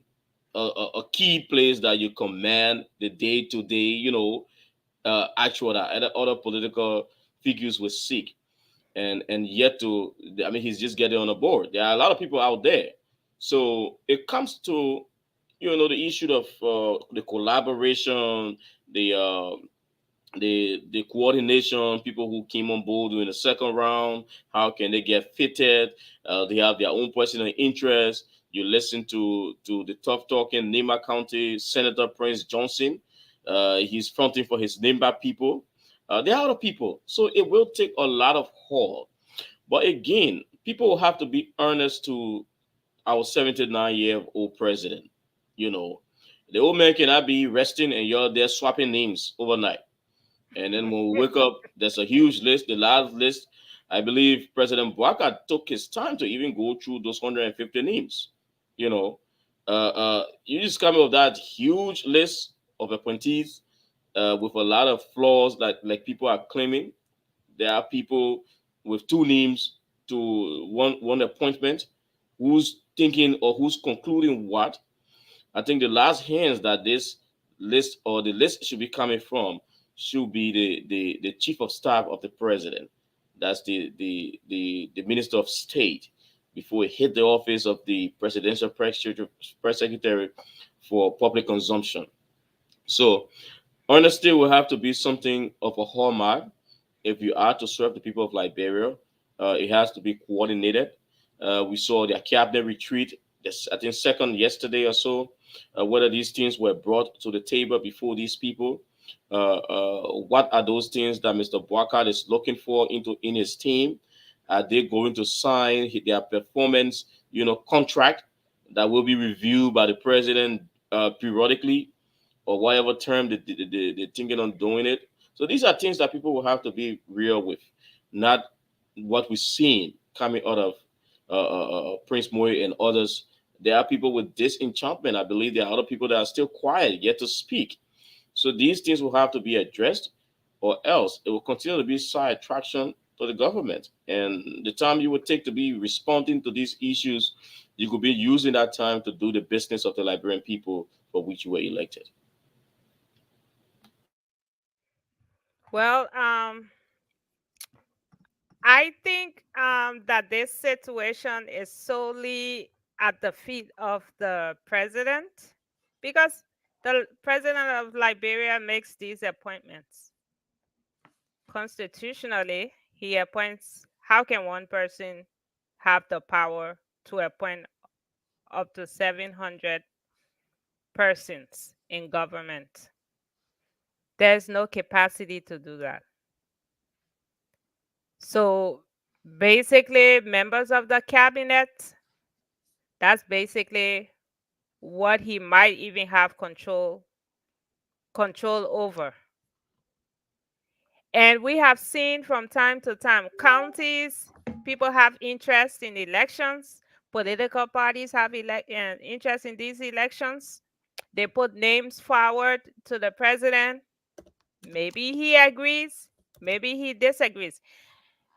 a key place that you command the day-to-day, actual that other political figures will seek. And yet he's just getting on a board. There are a lot of people out there. So it comes to, the issue of the collaboration, the coordination, people who came on board in the second round, how can they get fitted? They have their own personal interest. You listen to the tough talking Nema County Senator Prince Johnson. He's fronting for his Nemba people. There are other people. So it will take a lot of haul. But again, people will have to be earnest to our 79-year-old president. The old man cannot be resting and you're there swapping names overnight. And then when we wake up, there's a huge list, the last list. I believe President Boyka took his time to even go through those 150 names. You just come up with that huge list of appointees with a lot of flaws that like people are claiming. There are people with 2 names to one appointment. Who's thinking or who's concluding what? I think the last hands that this list or the list should be coming from should be the chief of staff of the president. That's the Minister of State. before it hit the office of the presidential press secretary for public consumption. So honesty will have to be something of a hallmark if you are to serve the people of Liberia. It has to be coordinated. We saw their cabinet retreat, this, I think, second yesterday or so. Whether these things were brought to the table before these people, what are those things that Mr. Boakad is looking for in his team? Are they going to sign their performance, contract that will be reviewed by the president periodically, or whatever term they're thinking on doing it? So these are things that people will have to be real with, not what we've seen coming out of Prince Moy and others. There are people with disenchantment. I believe there are other people that are still quiet, yet to speak. So these things will have to be addressed, or else it will continue to be side attraction to the government. And the time you would take to be responding to these issues, you could be using that time to do the business of the Liberian people for which you were elected. Well, I think that this situation is solely at the feet of the president, because the president of Liberia makes these appointments. Constitutionally, he appoints. How can one person have the power to appoint up to 700 persons in government? There's no capacity to do that. So basically, members of the cabinet, that's basically what he might even have control over. And we have seen from time to time, counties, people have interest in elections. Political parties have interest in these elections. They put names forward to the president. Maybe he agrees, maybe he disagrees.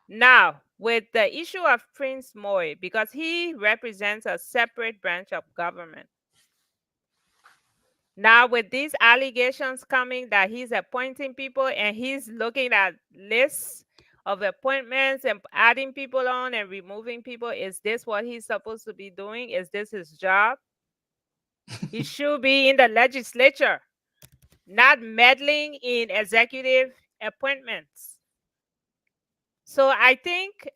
Now, with the issue of Prince Moy, because he represents a separate branch of government. Now, with these allegations coming that he's appointing people and he's looking at lists of appointments and adding people on and removing people, is this what he's supposed to be doing? Is this his job? He should be in the legislature, not meddling in executive appointments. So I think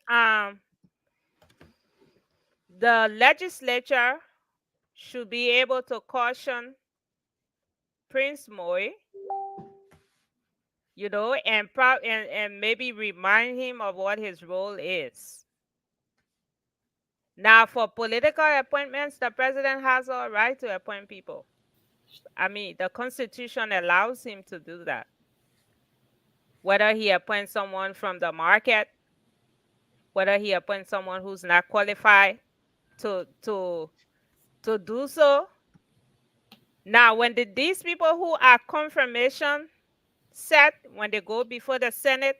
the legislature should be able to caution Prince Moy, and maybe remind him of what his role is. Now, for political appointments, the president has a right to appoint people. I mean, the Constitution allows him to do that. Whether he appoints someone from the market, whether he appoints someone who's not qualified to do so. Now, when these people who are confirmation set, when they go before the Senate,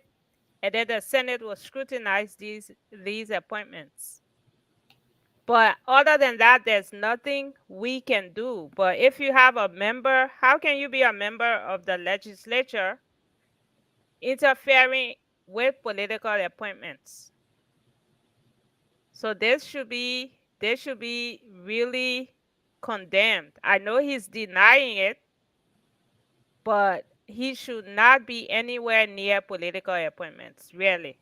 and then the Senate will scrutinize these appointments. But other than that, there's nothing we can do. But if you have a member, how can you be a member of the legislature interfering with political appointments? So this should be really condemned. I know he's denying it, but he should not be anywhere near political appointments, really.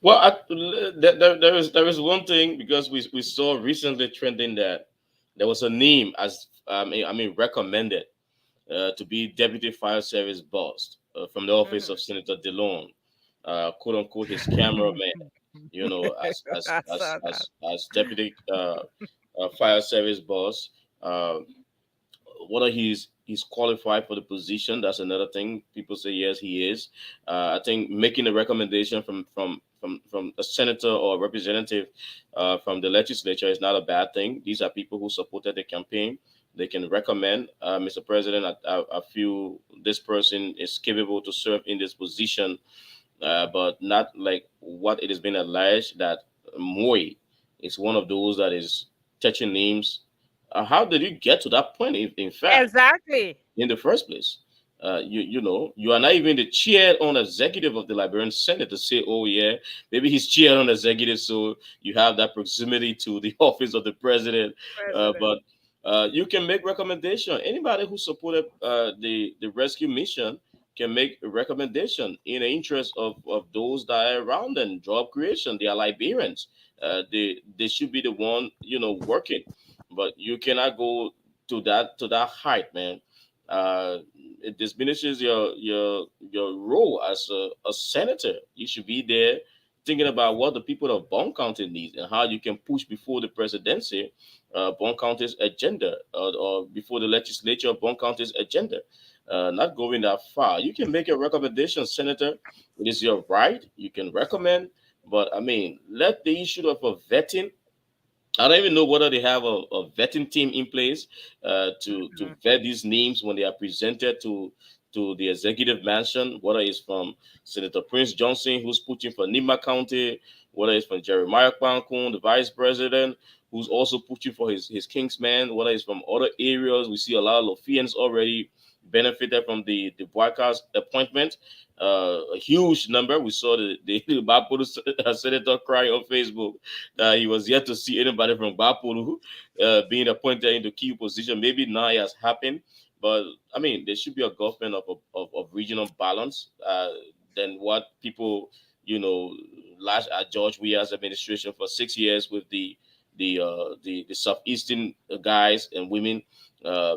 Well, there is one thing, because we saw recently trending that there was a name as recommended to be deputy fire service boss from the office of Senator DeLong, quote unquote his cameraman, as deputy fire service boss. Whether he's qualified for the position, that's another thing. People say yes, he is. I think making a recommendation from a senator or a representative from the legislature is not a bad thing. These are people who supported the campaign. They can recommend, Mr. President, I feel this person is capable to serve in this position, but not like what it has been alleged that Moy is one of those that is touching names. How did you get to that point, in fact? Exactly. In the first place? You are not even the chair on executive of the Liberian Senate to say, oh yeah, maybe he's chair on executive, so you have that proximity to the office of the president. But you can make recommendation. Anybody who supported the rescue mission can make a recommendation in the interest of those that are around them. Job creation, they are Liberians. They should be the one working, but you cannot go to that height, man. It diminishes your role as a senator. You should be there thinking about what the people of Bond County need and how you can push before the presidency Bond County's agenda or before the legislature of Bond County's agenda. Not going that far. You can make a recommendation, Senator. It is your right. You can recommend, but I mean, let the issue of a vetting. I don't even know whether they have a vetting team in place to vet these names when they are presented to the executive mansion, whether it's from Senator Prince Johnson, who's pushing for Nima County, whether it's from Jeremiah Kwankun, the vice president, who's also pushing for his Kingsman, whether it's from other areas. We see a lot of Lofians already benefited from the broadcast appointment. A huge number. We saw the Bapuru senator cry on Facebook that he was yet to see anybody from Bapuru being appointed into key position. Maybe now it has happened, but I mean, there should be a government of regional balance than what people, last at George Weah's administration for 6 years with the southeastern guys and women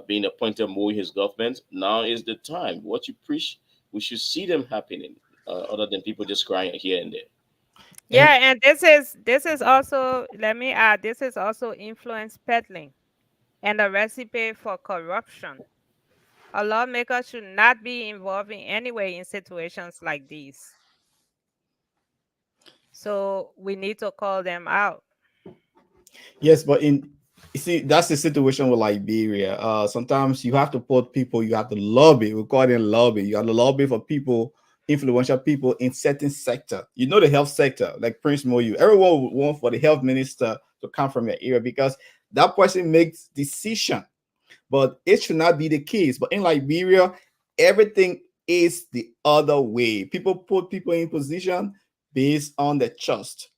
being appointed more in his government. Now is the time. What you preach, we should see them happening, other than people just crying here and there. Yeah, and this is also, let me add, this is also influence peddling and a recipe for corruption. A lawmaker should not be involved in any way in situations like these. So we need to call them out. Yes, but you see, that's the situation with Liberia. Sometimes you have to put people, you have to lobby. We call it lobby. You have to lobby for people, influential people in certain sector. The health sector, like Prince Moyu. Everyone would want for the health minister to come from your area because that person makes decision. But it should not be the case. But in Liberia, everything is the other way. People put people in position based on the trust,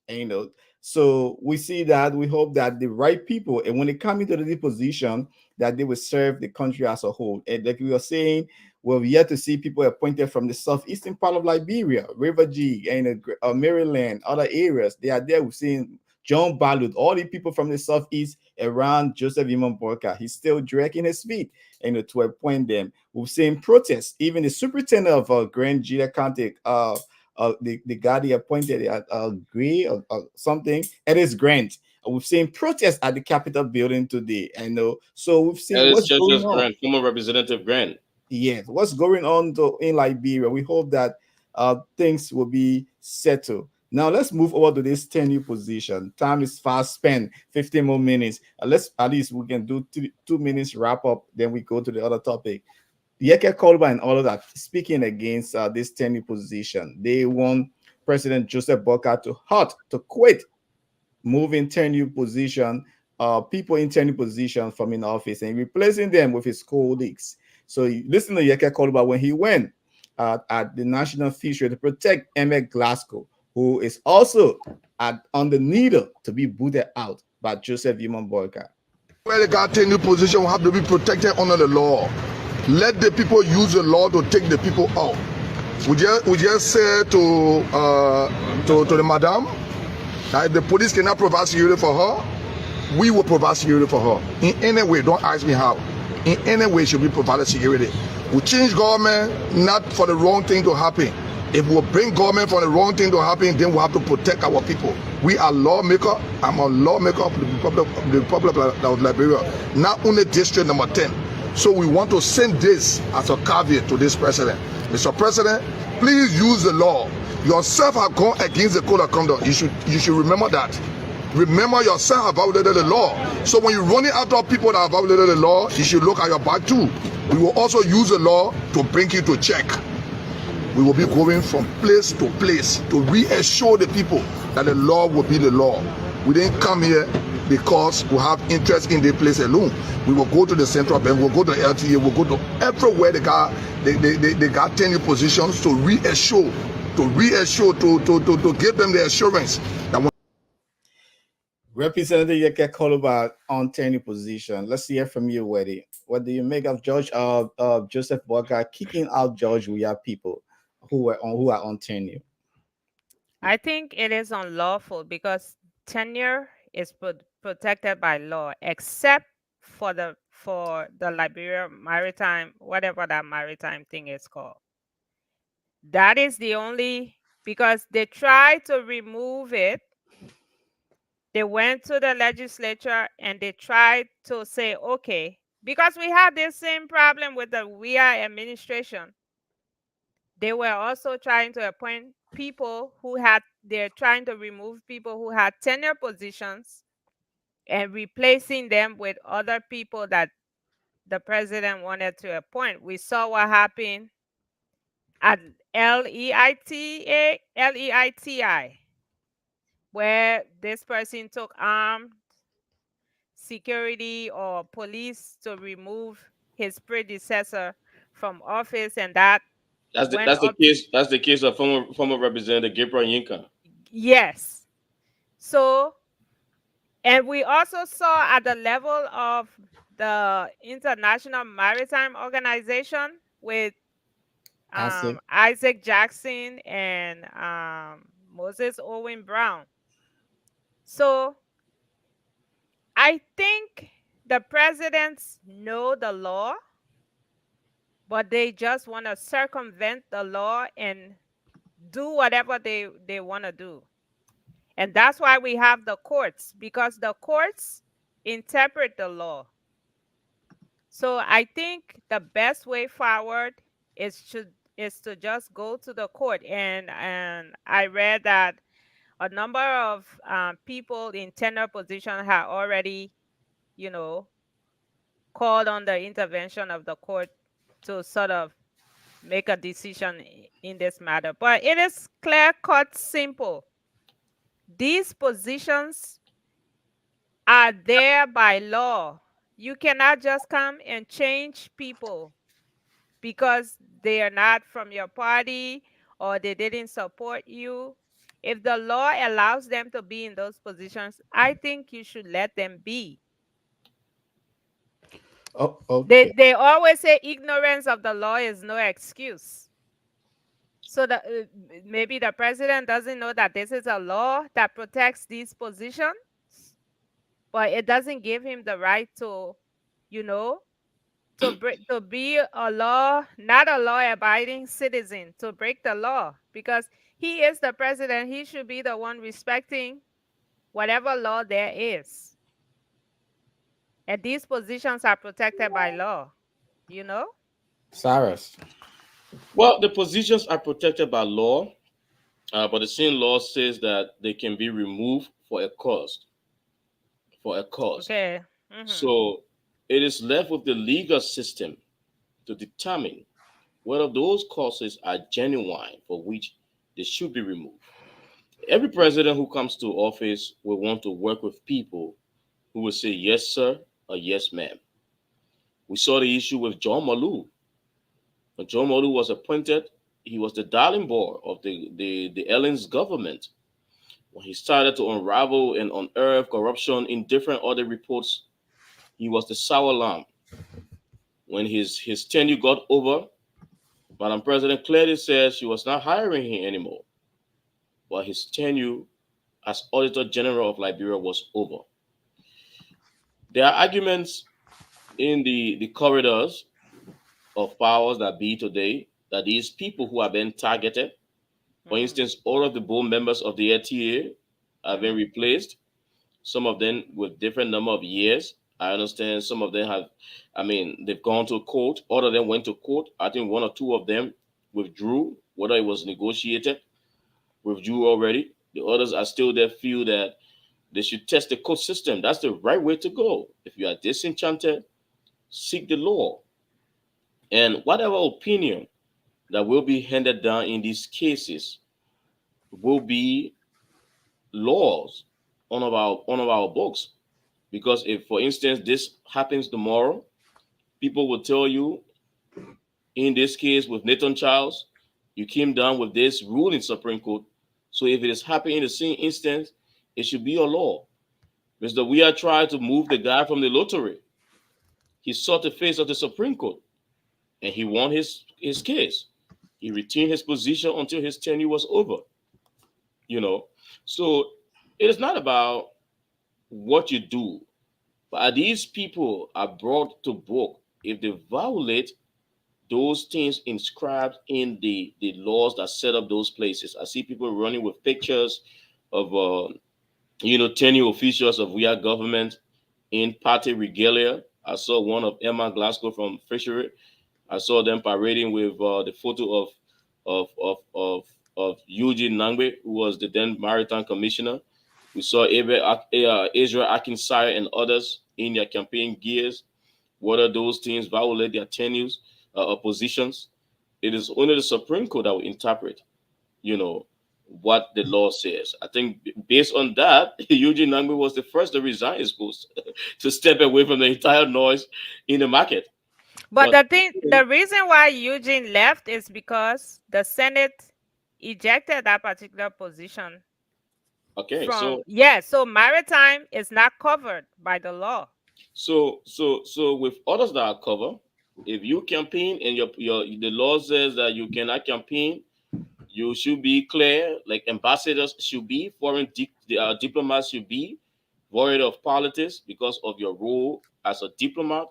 So we see that. We hope that the right people, and when they come into the position, that they will serve the country as a whole. And like we were saying, we're yet to see people appointed from the southeastern part of Liberia, River G, and Maryland, other areas. They are there. We've seen John Ballard, all the people from the southeast around Joseph Imam Borka. He's still dragging his feet to appoint them. We've seen protests. Even the superintendent of Grand Gila County, the guy they appointed Gray or something, it is Grant. We've seen protests at the Capitol building today. So we've seen what's going on. Grant, former Representative Grant. Yes, what's going on in Liberia. We hope that things will be settled. Now let's move over to this 10U position. Time is fast spent. 15 more minutes. Let's at least we can do 2 minutes wrap up. Then we go to the other topic. Yeke Kolba and all of that speaking against this 10U position. They want President Joseph Boakai to quit moving 10U position, people in 10U position from in office and replacing them with his colleagues. So listen to Yeke Kolba when he went at the National Fishery to protect Emmett Glasgow, who is also on the needle to be booted out by Joseph Imam Boakai. Where they got 10U position will have to be protected under the law. Let the people use the law to take the people out. We just say to the madam that if the police cannot provide security for her, we will provide security for her. In any way, don't ask me how. In any way, should be provided security. We change government not for the wrong thing to happen. If we bring government for the wrong thing to happen, then we have to protect our people. We are lawmaker. I'm a lawmaker of the Republic of Liberia, not only district number 10. So we want to send this as a caveat to this president. Mr. President, please use the law. Yourself have gone against the code of conduct. You should remember that. Remember yourself have violated the law. So when you're running after people that have violated the law, you should look at your back too. We will also use the law to bring you to check. We will be going from place to reassure the people that the law will be the law. We didn't come here because we have interest in the place alone. We will go to the central bank, we'll go to the LTA, we'll go to everywhere they got tenure positions to reassure, to give them the assurance that when Representative Yeke Koluba on tenure position. Let's hear from you, Weddy. What do you make of Joseph Boakai kicking out George Weah people who are on tenure? I think it is unlawful because tenure is protected by law, except for the Liberia maritime, whatever that maritime thing is called. That is the only, because they tried to remove it. They went to the legislature and they tried to say, okay, because we had this same problem with the Weah administration. They were also trying to appoint people they're trying to remove people who had tenure positions and replacing them with other people that the president wanted to appoint. We saw what happened at LEITI, where this person took armed security or police to remove his predecessor from office, and that's the case of former Representative Gabriel Yinka. Yes. So, and we also saw at the level of the International Maritime Organization with Isaac Jackson and Moses Owen Brown. So I think the presidents know the law, but they just want to circumvent the law and do whatever they want to do. And that's why we have the courts, because the courts interpret the law. So I think the best way forward is to just go to the court. And I read that a number of people in tenure position have already, called on the intervention of the court to sort of make a decision in this matter. But it is clear-cut, simple. These positions are there by law. You cannot just come and change people because they are not from your party or they didn't support you. If the law allows them to be in those positions, I think you should let them be. Oh, okay. They always say ignorance of the law is no excuse. So maybe the president doesn't know that this is a law that protects these positions, but it doesn't give him the right to, to be not a law-abiding citizen, to break the law, because he is the president. He should be the one respecting whatever law there is. And these positions are protected by law, Cyrus. Well, the positions are protected by law, but the same law says that they can be removed for a cause. Okay. Mm-hmm. So it is left with the legal system to determine whether those causes are genuine for which they should be removed. Every president who comes to office will want to work with people who will say yes, sir, or yes, ma'am. We saw the issue with John Malou. When John Malou was appointed, he was the darling boy of the Ellen's government. When he started to unravel and unearth corruption in different other reports, he was the sour lamb. When his tenure got over, Madam President clearly said she was not hiring him anymore. But his tenure as Auditor General of Liberia was over. There are arguments in the corridors of powers that be today that these people who have been targeted, for instance, all of the board members of the LTA have been replaced, some of them with different number of years. I understand some of them they've gone to court. All of them went to court. I think one or two of them withdrew, whether it was negotiated, withdrew already. The others are still there, feel that they should test the court system. That's the right way to go. If you are disenchanted, seek the law. And whatever opinion that will be handed down in these cases will be laws on our books. Because if, for instance, this happens tomorrow, people will tell you, in this case with Nathan Charles, you came down with this rule in Supreme Court. So if it is happening in the same instance, it should be a law. Mr. We are trying to move the guy from the lottery. He sought the face of the Supreme Court, and he won his case. He retained his position until his tenure was over. So it is not about what you do, but these people are brought to book if they violate those things inscribed in the laws that set up those places. I see people running with pictures of tenure officials of we are government in party regalia. I saw one of Emma Glasgow from Fishery. I saw them parading with the photo of Eugene Nangbe, who was the then Maritime Commissioner. We saw Israel Akinsire and others in their campaign gears. Whether those things violate their tenures or positions, it is only the Supreme Court that will interpret, what the law says. I think based on that, Eugene Nangbe was the first to resign his post to step away from the entire noise in the market. But the reason why Eugene left is because the Senate ejected that particular position. Okay, so maritime is not covered by the law. So with others that are covered, if you campaign and the law says that you cannot campaign, you should be clear, like ambassadors should be, foreign diplomats should be void of politics because of your role as a diplomat.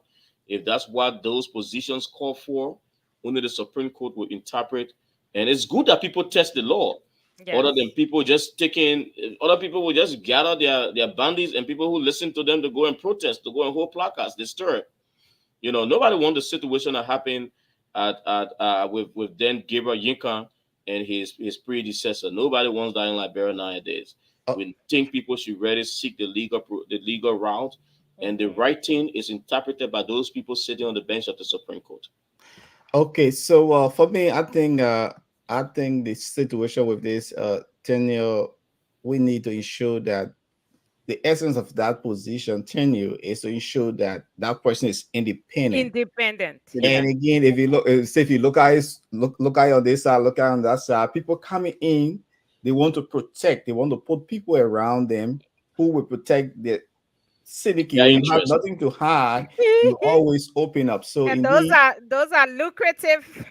If that's what those positions call for, only the Supreme Court will interpret. And it's good that people test the law. Yes. Other than people just other people will just gather their bandits and people who listen to them to go and protest, to go and hold placards, disturb. Nobody wants the situation that happened with then Gabriel Yinka and his predecessor. Nobody wants that in Liberia nowadays. We think people should really seek the legal route, and the right thing is interpreted by those people sitting on the bench of the Supreme Court. Okay, so for me, I think the situation with this tenure, we need to ensure that the essence of that position tenure is to ensure that that person is independent. And again, if you look at it on this side, look at on that side, people coming in, they want to protect, they want to put people around them who will protect the civic. You have nothing to hide. You always open up. So and those are lucrative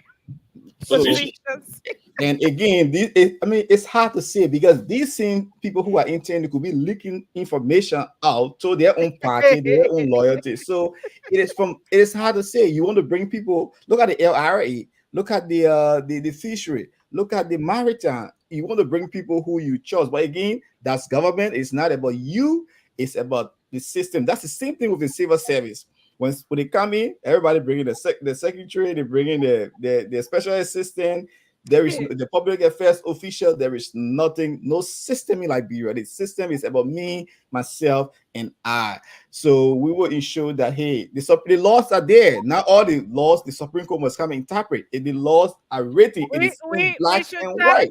positions. And again, it's hard to say because these same people who are intended could be leaking information out to their own party, their own loyalty. So it is hard to say. You want to bring people. Look at the LRA. Look at the fishery. Look at the maritime. You want to bring people who you chose. But again, that's government. It's not about you. It's about the system. That's the same thing with the civil service. When they come in, everybody bringing the secretary, they bring in the special assistant. There is the public affairs official. There is nothing, no system in Liberia. The system is about me, myself, and I. So we will ensure that the laws are there. Not all the laws the Supreme Court must come and interpret. If the laws are written, it is black and white.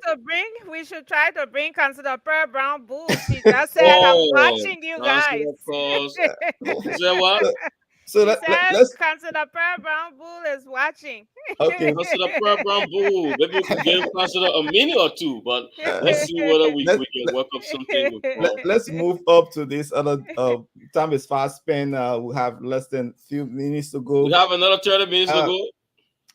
We should try to bring Councilor Pearl Brown Bull. She just said, "I'm watching you guys." So let's Councilor Pearl Brown Bull is watching. Okay, Councilor Pearl Brown Bull. Maybe we can give Councilor a minute or two, but let's see whether we can work up something. Let's move up to this other time is fast spent. We have less than few minutes to go. We have another 30 minutes to go.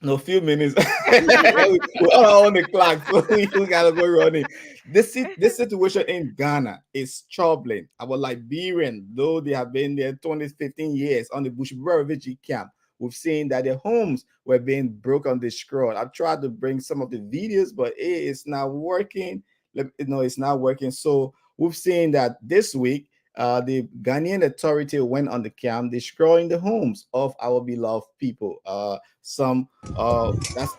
No, few minutes. We're all on the clock, so we gotta go running. This situation in Ghana is troubling. Our Liberian, though they have been there 15 years on the Bushbury refugee camp, we've seen that their homes were being broken, destroyed. I've tried to bring some of the videos, but it's not working. It's not working. So we've seen that this week, the Ghanaian authority went on the camp, destroying the homes of our beloved people. That's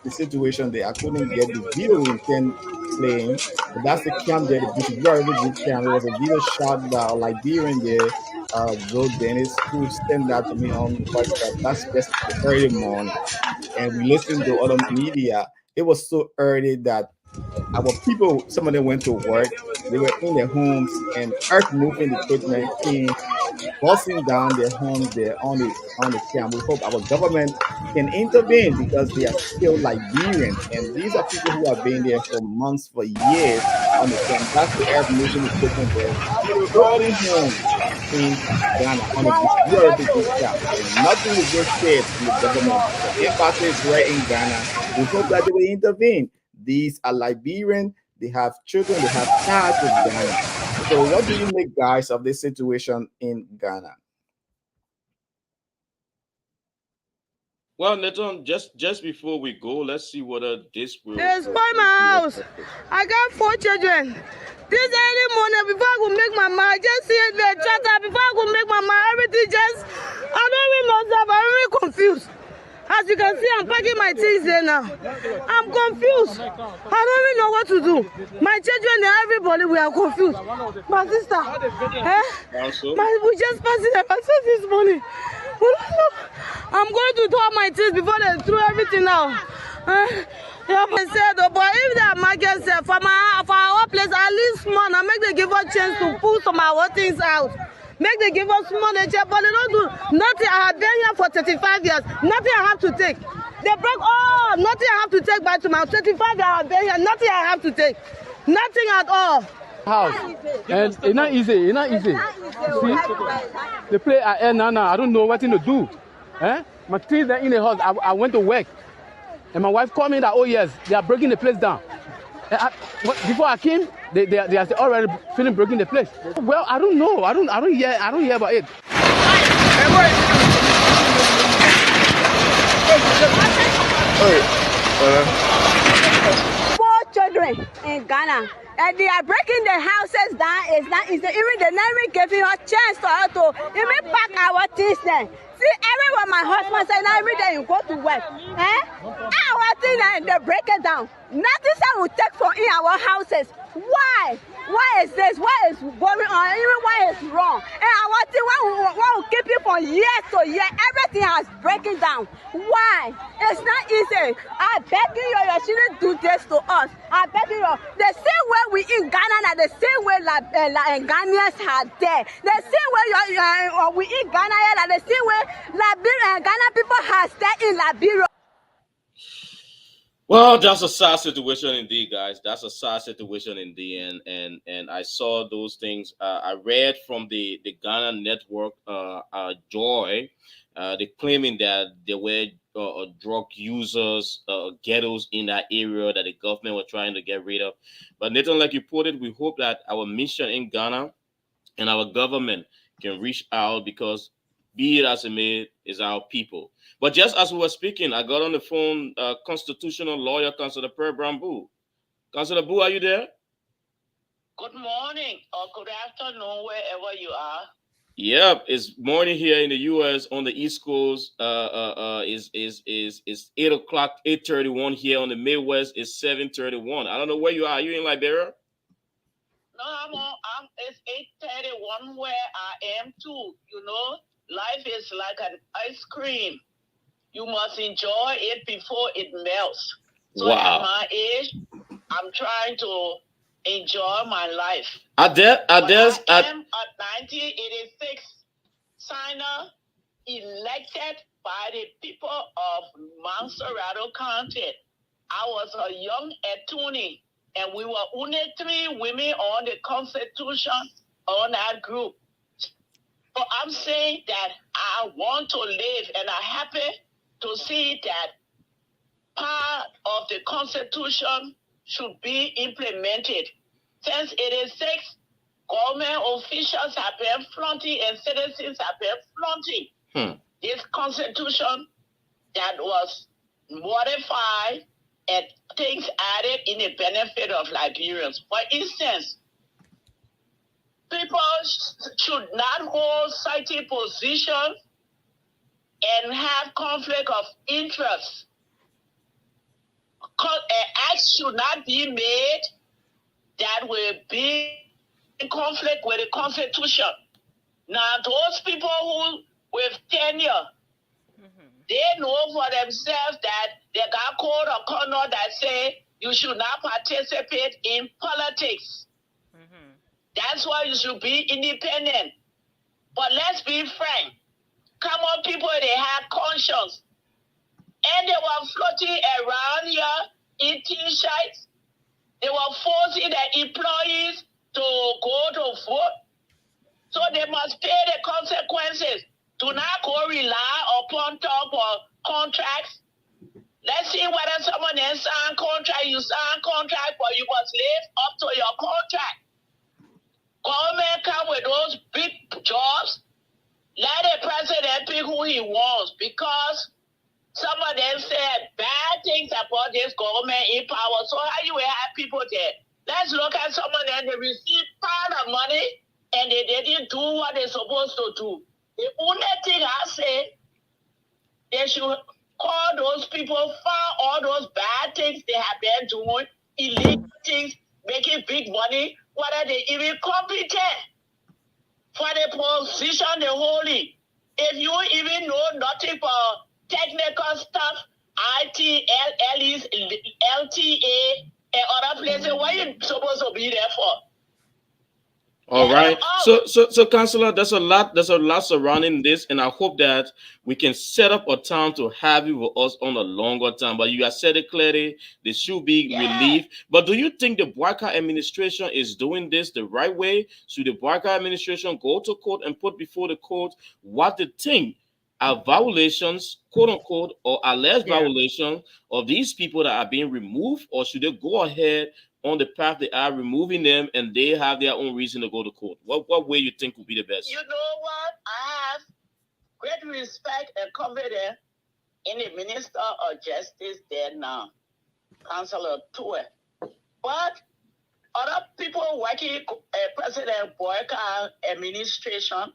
the situation there. I couldn't get the video we can playing, but that's the camp there, the Bushbury refugee camp. There was a video shot by a Liberian there, Joe Dennis, who sent that to me on WhatsApp. That's just early morning, and we listened to other media. It was so early that our people, some of them went to work, they were in their homes, and earth moving equipment came busting down their homes there on the camp. We hope our government can intervene because they are still Liberians, and these are people who have been there for months, for years on the camp. That's the air moving equipment there, opening homes in Ghana on a zero refugee camp, and nothing is being said from the government. The embassy is right in Ghana. We hope that they will intervene. These are Liberian. They have children. They have ties with Ghana. So, what do you make, guys, of this situation in Ghana? Well, Nathan, just before we go, let's see whether this will. They spoil my house. I got 4 children. This early morning, before I could make my mind, just see the chatter, before I could make my mind, everything just, I don't even know myself, I'm really confused. As you can see, I'm packing my things there now. I'm confused. I don't even know what to do. My children and everybody, we are confused. My sister, we just passed it myself this morning. We don't know. I'm going to throw my things before they throw everything out. Yeah, but if that market said for our place, at least money, I make them give us a chance to pull some of our things out. Make them give us money, but they don't do nothing. I have been here for 35 years. Nothing I have to take. They break all. Nothing I have to take back to my 35 years. I have been here. Nothing I have to take. Nothing at all. House. And it's not easy. It's not easy. See? The place I am now, I don't know what to do. My things are in the house. I went to work. And my wife called me that, oh yes, they are breaking the place down. Before I came, they are already feeling breaking the place. Well, I don't know. I don't hear about it. Four children in Ghana, and they are breaking the houses down. It's not easy. Even the neighbor giving us chance to even pack our things there. See, everyone, my husband said, now every day you go to work. Our thing, they break it down. Nothing that we take from in our houses. Why? Why is this? What is going on? Even why is wrong? And our thing, what will keep it from year to year? Everything has breaking down. Why? It's not easy. I beg you, you shouldn't do this to us. I beg you, the same way we in Ghana, the same way Ghanaians are there. The same way we in Ghana, the same way Ghana people have stayed in Liberia. Well, that's a sad situation indeed, guys. That's a sad situation indeed, and I saw those things. I read from the Ghana network, Joy, they claiming that there were drug users, ghettos in that area that the government were trying to get rid of. But Nathan, like you put it, we hope that our mission in Ghana and our government can reach out, because be it as it may, is our people. But just as we were speaking, I got on the phone constitutional lawyer, Councillor Per Brambu. Councillor Boo, are you there? Good morning or good afternoon, wherever you are. Yep, it's morning here in the U.S. on the East Coast. Is 8 o'clock, 8:31 here on the Midwest. It's 7:31. I don't know where you are. Are you in Liberia? No, it's 8:31 where I am too. You know, life is like an ice cream. You must enjoy it before it melts. So wow. At my age, I'm trying to enjoy my life. I am a 1986 signer elected by the people of Montserrado County. I was a young attorney, and we were only 3 women on the Constitution on that group. So I'm saying that I want to live, and I'm happy to see that part of the Constitution should be implemented. Since 86, government officials have been flaunting and citizens have been flaunting this Constitution that was modified and things added in the benefit of Liberians. For instance, people should not hold certain positions and have conflict of interest. Acts should not be made that will be in conflict with the Constitution. Now, those people who with tenure, they know for themselves that they got code of conduct that say you should not participate in politics. That's why you should be independent. But let's be frank. Common people, they have conscience. And they were floating around here in T-shirts. They were forcing their employees to go to vote. So they must pay the consequences. Do not go rely upon top or contracts. Let's see whether someone else sign contract, you sign contract, but you must live up to your contract. Government come with those big jobs. Let the president pick who he wants, because some of them said bad things about this government in power. So how you will have people there? Let's look at someone that they receive pile of money and they didn't do what they're supposed to do. The only thing I say, they should call those people, find all those bad things they have been doing, illegal things, making big money, whether they even competent for the position they hold in. If you even know nothing about technical stuff, IT, LEs, LTA, and other places, what are you supposed to be there for? All right. So, Councillor, there's a lot surrounding this, and I hope that we can set up a time to have you with us on a longer time. But you have said it clearly, there should be relief. But do you think the Boyka administration is doing this the right way? Should the Boyka administration go to court and put before the court what they think are violations, quote unquote, or alleged violations of these people that are being removed, or should they go ahead on the path they are, removing them, and they have their own reason to go to court? What way you think would be the best? You know what? I have great respect and confidence in the Minister of Justice there now, Councillor Tue. But other people working President Boyka administration,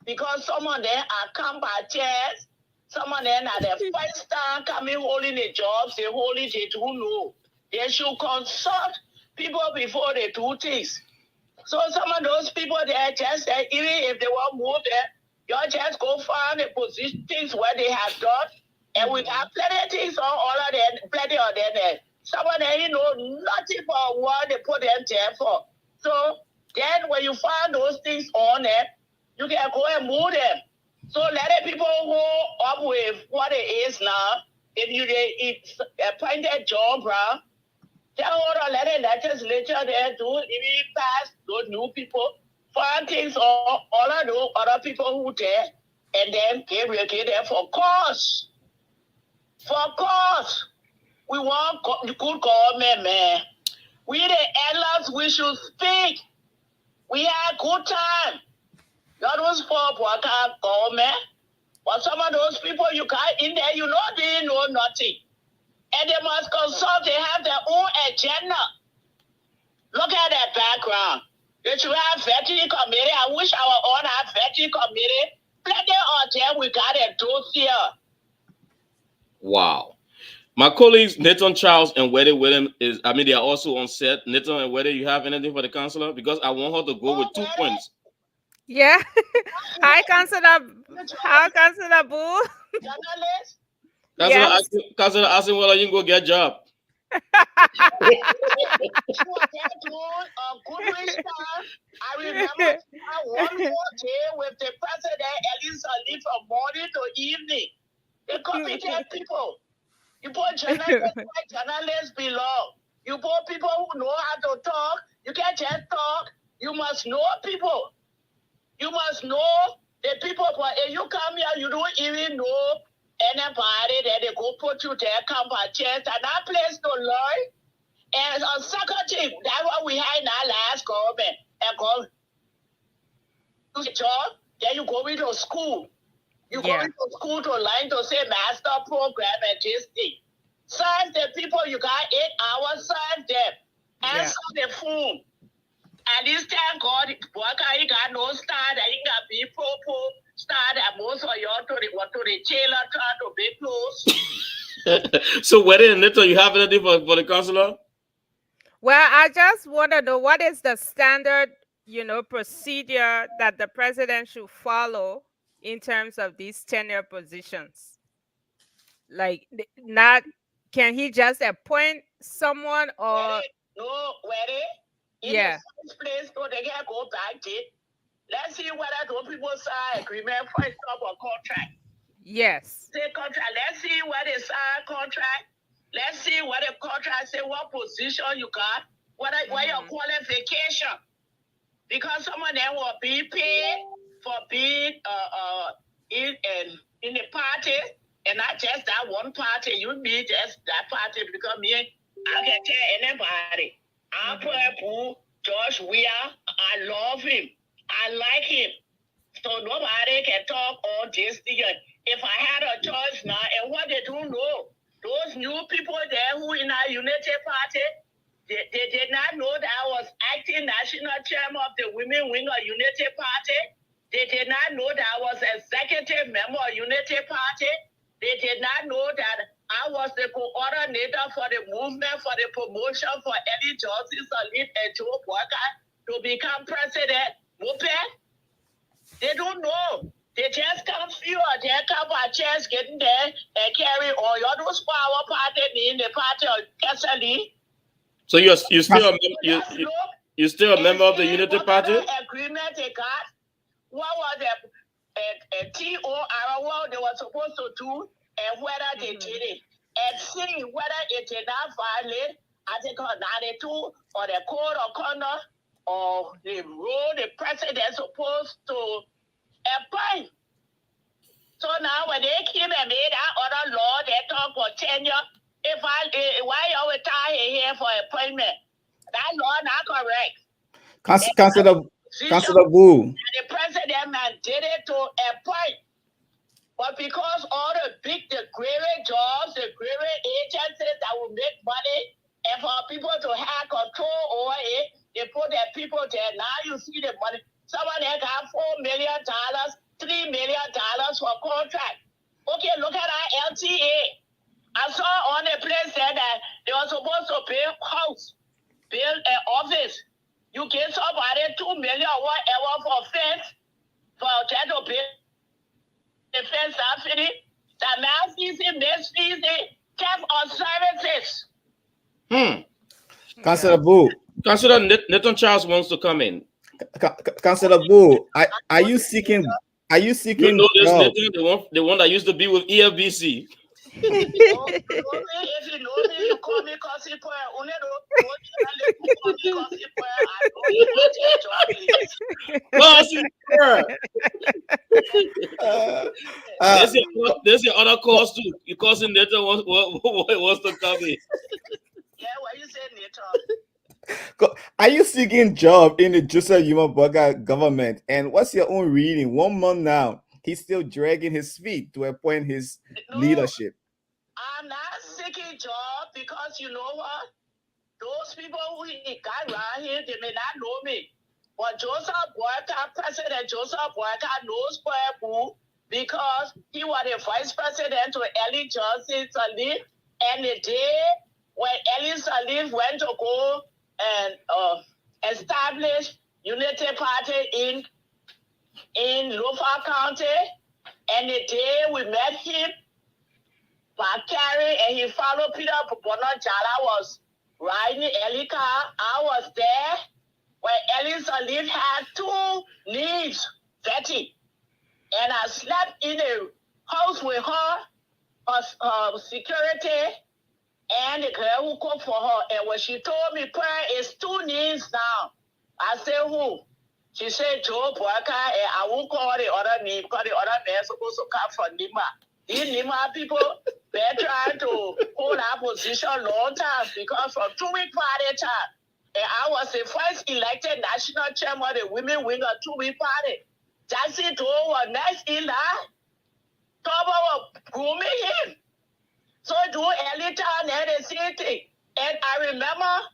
because some of them are come by chairs, some of them are the first time coming holding the jobs, they hold it, they don't know. They should consult people before they do things. So some of those people, they just, even if they want to move there, you just go find the positions where they have done. And we have plenty of things on all of them, plenty of them there. Some of them, you know, nothing for what they put them there for. So then when you find those things on them, you can go and move them. So let the people go up with what it is now. If you it's appointed job, bro, tell all let the legislature there do even pass those new people, find things all of those other people who there, and then they will get there for cause. For cause. We want good government, man. We the elders, we should speak. We had good time. That was for Boyka government. But some of those people you got in there, you know they know nothing. And they must consult, they have their own agenda. Look at their background. They should have vetting committee. I wish our own have vetting committee. Plenty of them we got a dose here. Wow. My colleagues Nathan Charles and Weddy William they are also on set. Nathan and Weddy, you have anything for the councillor? Because I want her to go with 2 points. Yeah. Hi, Councillor Boo. Journalist? Councillor asking whether you can go get a job. I remember one more day with the president, Elisa Lee, from morning to evening. The competent people. You put journalists where journalists belong. You put people who know how to talk. You can't just talk. You must know people. You must know the people. But if you come here, you don't even know anybody that they go put you there, come by chance, and that place to learn. And on second thing, that's what we had in our last government. And go to the job, then you go into school. You go into school to learn to say master program and this thing. Serve the people, you got 8 hours, serve them. Answer the phone. And this time, God, Boyka, he got no start, and he got people start, and most of y'all to the jailer trying to be close. So, Weddy and Nathan, you have anything for the councillor? Well, I just want to know what is the standard, procedure that the president should follow in terms of these tenure positions. Like, can he just appoint someone or? No, Weddy. In the first place, so they can go back it. Let's see whether those people sign agreement for a stop or contract. Yes. Say contract. Let's see where they sign contract. Let's see what the contract say, what position you got, what your qualification. Because some of them will be paid for being in the party, and not just that one party. You be just that party because I can tell anybody. I put George Weah. I love him. I like him. So nobody can talk all this thing. If I had a choice now, and what they don't know, those new people there who in our Unity Party, they did not know that I was acting national chairman of the Women Wing of Unity Party. They did not know that I was executive member of Unity Party. They did not know that I was the coordinator for the movement for the promotion for Ellie Johnson Sirleaf and Joe Boyka to become president. They don't know. They just come few or they come by chance getting there and carry all your those power party in the party of Cassidy. So you're still you're still a member of the Unity Party? Agreement they got. What was the TOR they were supposed to do and whether they did it. And see whether it did not violate Article 92 or the Code of Conduct or the rule the president supposed to appoint. So now when they came and made that other law, they talk for tenure. Why you retire here for appointment? That law not correct. Councillor Wu. The president mandated to appoint. But because all the great jobs, the great agencies that will make money, and for people to have control over it, they put their people there. Now you see the money. Someone that got $4 million, $3 million for contract. Okay, look at our LTA. I saw on the place there that they were supposed to build house, build an office. You give somebody $2 million or whatever for fence, for that to build the fence outfitting. That now season, this season, theft of services. Councillor Boo. Councillor Nathan Charles wants to come in. Councillor Boo, are you seeking? You know this Nathan, the one that used to be with EFBC. If you know me, you call me Gossip. Only There's your other cause too. Your cousin Nathan wants to come in. Yeah, what you say, Nathan? Are you seeking job in the Joseph Yuma Burger government? And what's your own reading? 1 month now, he's still dragging his feet to appoint his leadership. I'm not seeking job because you know what? Those people who he got around here, they may not know me. But Joseph Boyka, President Joseph Boyka knows Boyka because he was the vice president to Ellie Johnson Sirleaf. And the day when Ellie Sirleaf went to go and establish Unity Party in Lofa County, and the day we met him, Bakari, and he followed Peter Bono Jala was riding Ellie car. I was there when Ellie Sirleaf had 2 leaves, Betty. And I slept in a house with her security and the girl who cooked for her. And when she told me, prayer is 2 needs now. I said, who? She said, Joe Boyka, and I won't call the other name because the other man is supposed to come from Nima. These Nima people, they're trying to hold our position long time because from 2-week party time, and I was the first elected national chairman of the Women Wing of 2-week party. Jackson Joe was next in line. Toba was grooming him. So do early time and the same thing. And I remember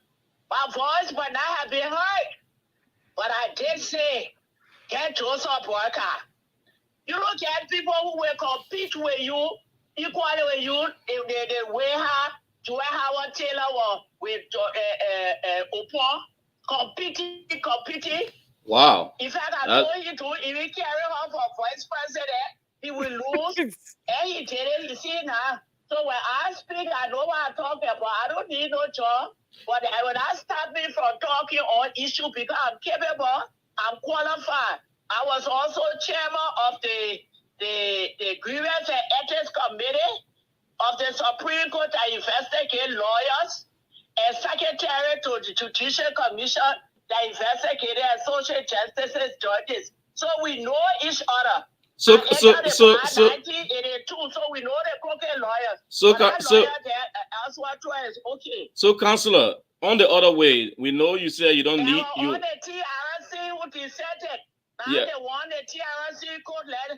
my voice might not have been heard, but I did say, get Joseph Boyka. You don't get people who will compete with you, equally with you, if they weigh her, Joy Howard Taylor or with Opo, competing. Wow. In fact, I told you to, if he carry her for vice president, he will lose. And he did it, you see now. So when I speak, I know what I'm talking about. I don't need no job. But when I stop me from talking on issue because I'm capable, I'm qualified. I was also chairman of the Grievance and Ethics Committee of the Supreme Court that investigate lawyers, and secretary to the Judicial Commission that investigated social justice judges. So we know each other. So 1982, so we know the crooked lawyers. Is okay. So, Councillor, on the other way, we know you say you don't need you. On the TRC would be settled. Now Yeah. they want the TRC could let the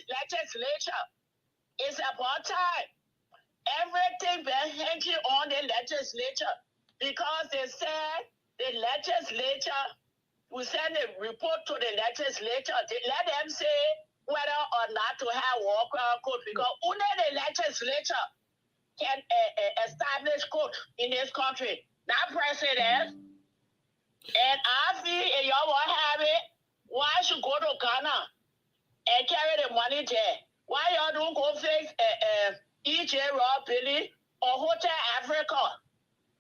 legislature. It's about time. Everything been hanging on the legislature because they said the legislature will send a report to the legislature. Let them say whether or not to have war crime code because only the legislature can establish code in this country, not president. And I feel if y'all want to have it, why should go to Ghana and carry the money there? Why y'all don't go fix EJ Rob Billy or Hotel Africa?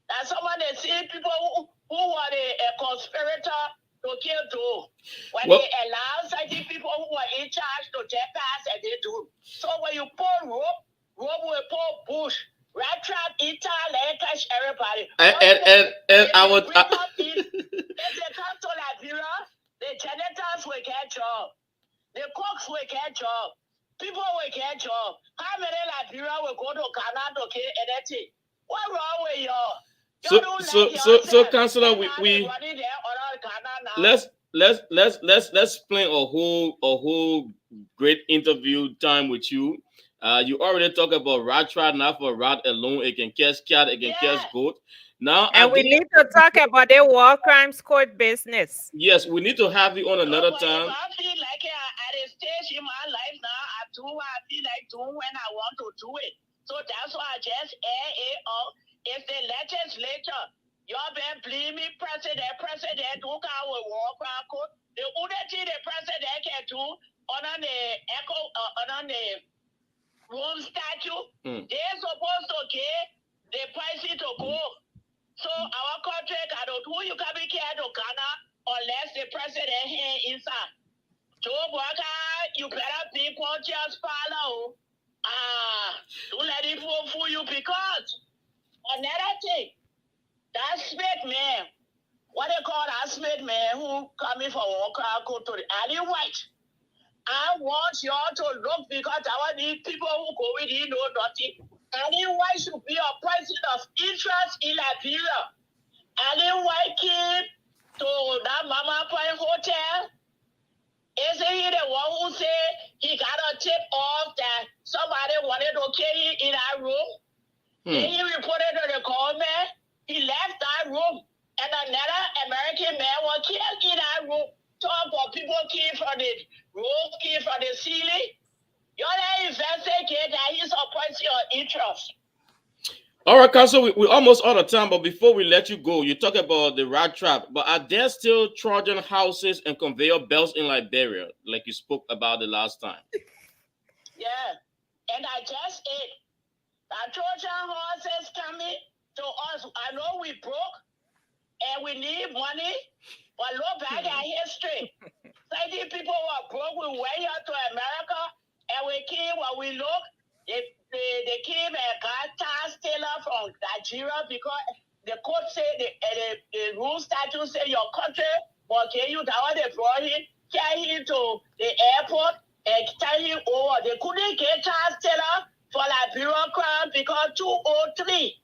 That's someone they see people who were a conspirator to kill too. When they allow certain people who are in charge to get past and they do. So when you pull rope will pull bush. Rat trap, let catch everybody. And I would. If they come to Liberia, the janitors will get job. The cooks will get job. People will get job. How many Liberia will go to Ghana to get anything? What's wrong with y'all? So, Councillor, let's plan a whole great interview time with you. You already talked about rat trap, not for rat alone. It can catch cat, it can catch goat. Now, and we need to talk about the war crimes court business. Yes, we need to have you on another time. I feel like at a stage in my life now, I do what I feel like doing when I want to do it. So that's why I just air it up. If the legislature, y'all been blaming president do come with war crime court. The only thing the president can do on the Rome statute, they're supposed to get the price to go. So our country cannot do you can be care to Ghana unless the president here inside. Joe Walker, you better be conscious, follow. Don't let it fool you because another thing, that Smith man, what they call that Smith man who coming for Walker, go to the alley white. I want y'all to look because I need people who go with you know nothing. Ali White should be a person of interest in Liberia. Ali White came to that Mama Point Hotel. Isn't he the one who said he got a tip off that somebody wanted to kill him in that room? Then he reported to the government. He left that room and another American man was killed in that room. Talk about people came from the roof, came from the ceiling. You're investigate that he's a person of interest. All right, Council, we're almost out of time, but before we let you go, you talk about the rat trap, but are there still Trojan houses and conveyor belts in Liberia, like you spoke about the last time? Yeah, and I just ate. The Trojan horses coming to us. I know we broke and we need money, but look back at history. 30 people were broke, we went here to America, and we came, when we look, they came and got tax Taylor from Nigeria because the court said, the rule statute said your country will give you that one. They brought him, carry him to the airport and carry him over. They couldn't get tax Taylor for Liberia crime because 203.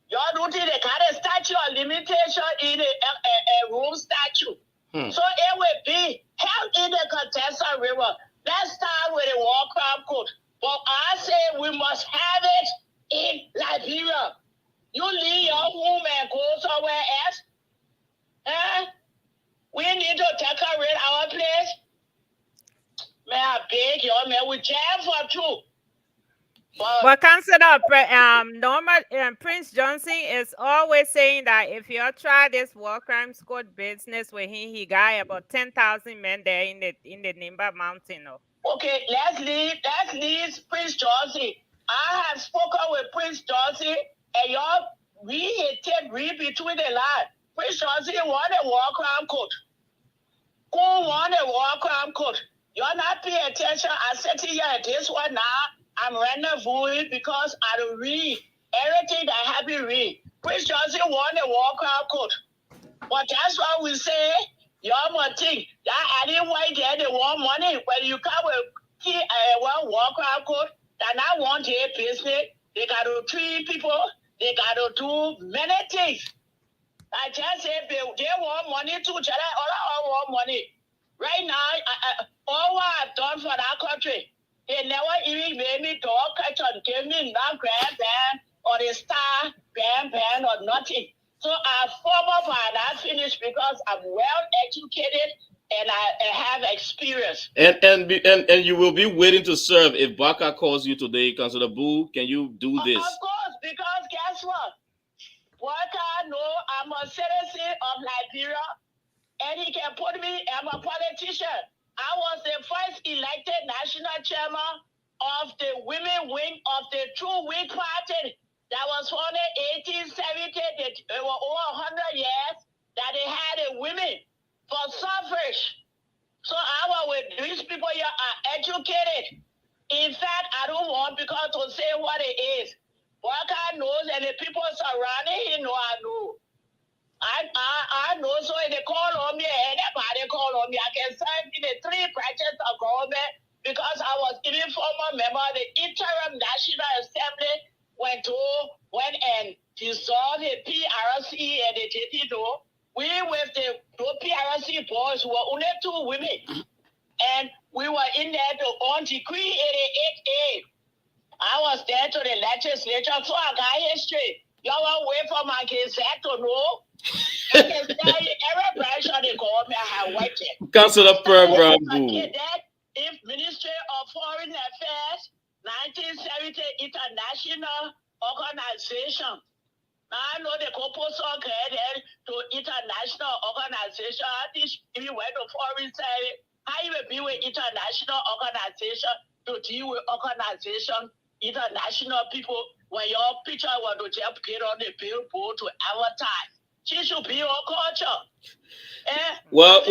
Y'all don't think they got a statute of limitation in a rule statute. So it will be held in the Contessa River. Let's start with the war crime code. But I say we must have it in Liberia. You leave your home and go somewhere else. We need to decorate our place. Man, I beg you, man, we jam for two. But consider Prince Johnson is always saying that if you try this war crimes court business with him, he got about 10,000 men there in the Nimba Mountain. Okay, let's leave Prince Johnson. I have spoken with Prince Johnson, and y'all read between the lines. Prince Johnson won a war crime court. Who want a war crime court? You're not paying attention. I said to you, this one now, I'm rendezvousing because I don't read everything that I have been read. Which doesn't want a war crime court. But that's why we say, you're more thing. That I didn't wait there, they want money. When you come with one war crime court, that I want their business, they got to treat people, they got to do many things. I just say they want money too. All want money. Right now, all what I've done for that country, they never even made me dog catch and give me no grand band or the star grand band or nothing. So I former finance finished because I'm well educated and I have experience. And you will be waiting to serve if Baka calls you today, Councillor Boo. Can you do this? Of course, because guess what? Baka know I'm a citizen of Liberia, and he can put me. I'm a politician. I was the first elected national chairman of the women wing of the True Wing Party. That was founded in 1870. They were over 100 years that they had a women for suffrage. So I was with these people here are educated. In fact, I don't want because to say what it is. Baka knows and the people surrounding him know I know. I know, so if they call on me, anybody call on me, I can serve in the 3 branches of government because I was even former member of the Interim National Assembly went and dissolved the PRC and the JTDO. We with the PRC boys who were only 2 women. And we were in there to on decree 88A. I was there to the legislature, so I got history. Y'all want to wait for my kids to know? I can tell you every branch of the government I have worked in. Councillor Pearl Boo. If Ministry of Foreign Affairs, 1970 International Organization. Now I know the proposal created to international organization. This if you went to foreign service, how you will be with international organization to deal with organization, international people. When your picture was to just get on the billboard to advertise, she should be your culture. Well,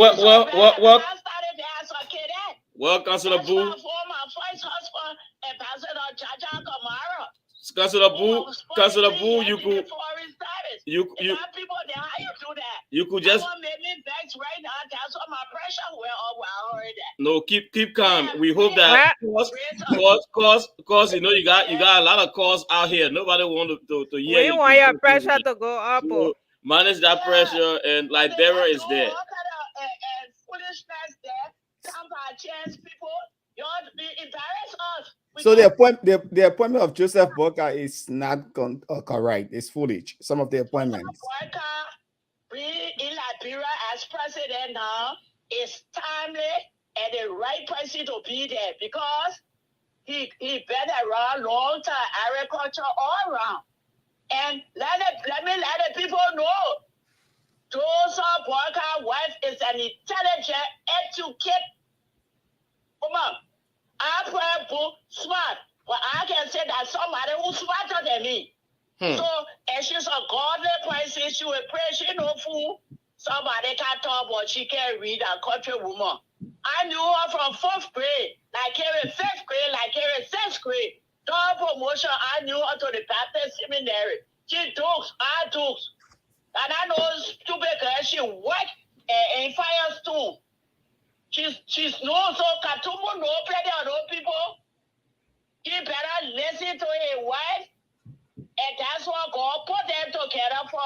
Councillor Boo. My first husband, Ambassador Jaja Kamara. Councillor Boo, you could just right now. That's what my pressure already. No, keep calm. We hope that cause you know you got a lot of calls out here. Nobody want to hear you. We want your pressure to go up. So manage that pressure, and Liberia is there. Foolishness there. Some by chance people, you ought to be embarrass us. So the appointment of Joseph Boakai is not correct. It's foolish. Some of the appointments. Boakai being in Liberia as president now is timely and the right person to be there because he been around long time agriculture all around. And let the people know Joseph Boakai wife is an intelligent, educated woman. I probably smart, but I can say that somebody who's smarter than me. So, and she's a godly person. She will pray. She no fool. Somebody can talk, but she can't read a country woman. I knew her from 4th grade, like here in 5th grade, like here in 6th grade. Double promotion, I knew her to the Baptist Seminary. She dukes, I dukes. And I know stupid girl, she worked in Firestone. She's no so Katumu no plenty of those people. He better listen to his wife, and that's what God put them together for,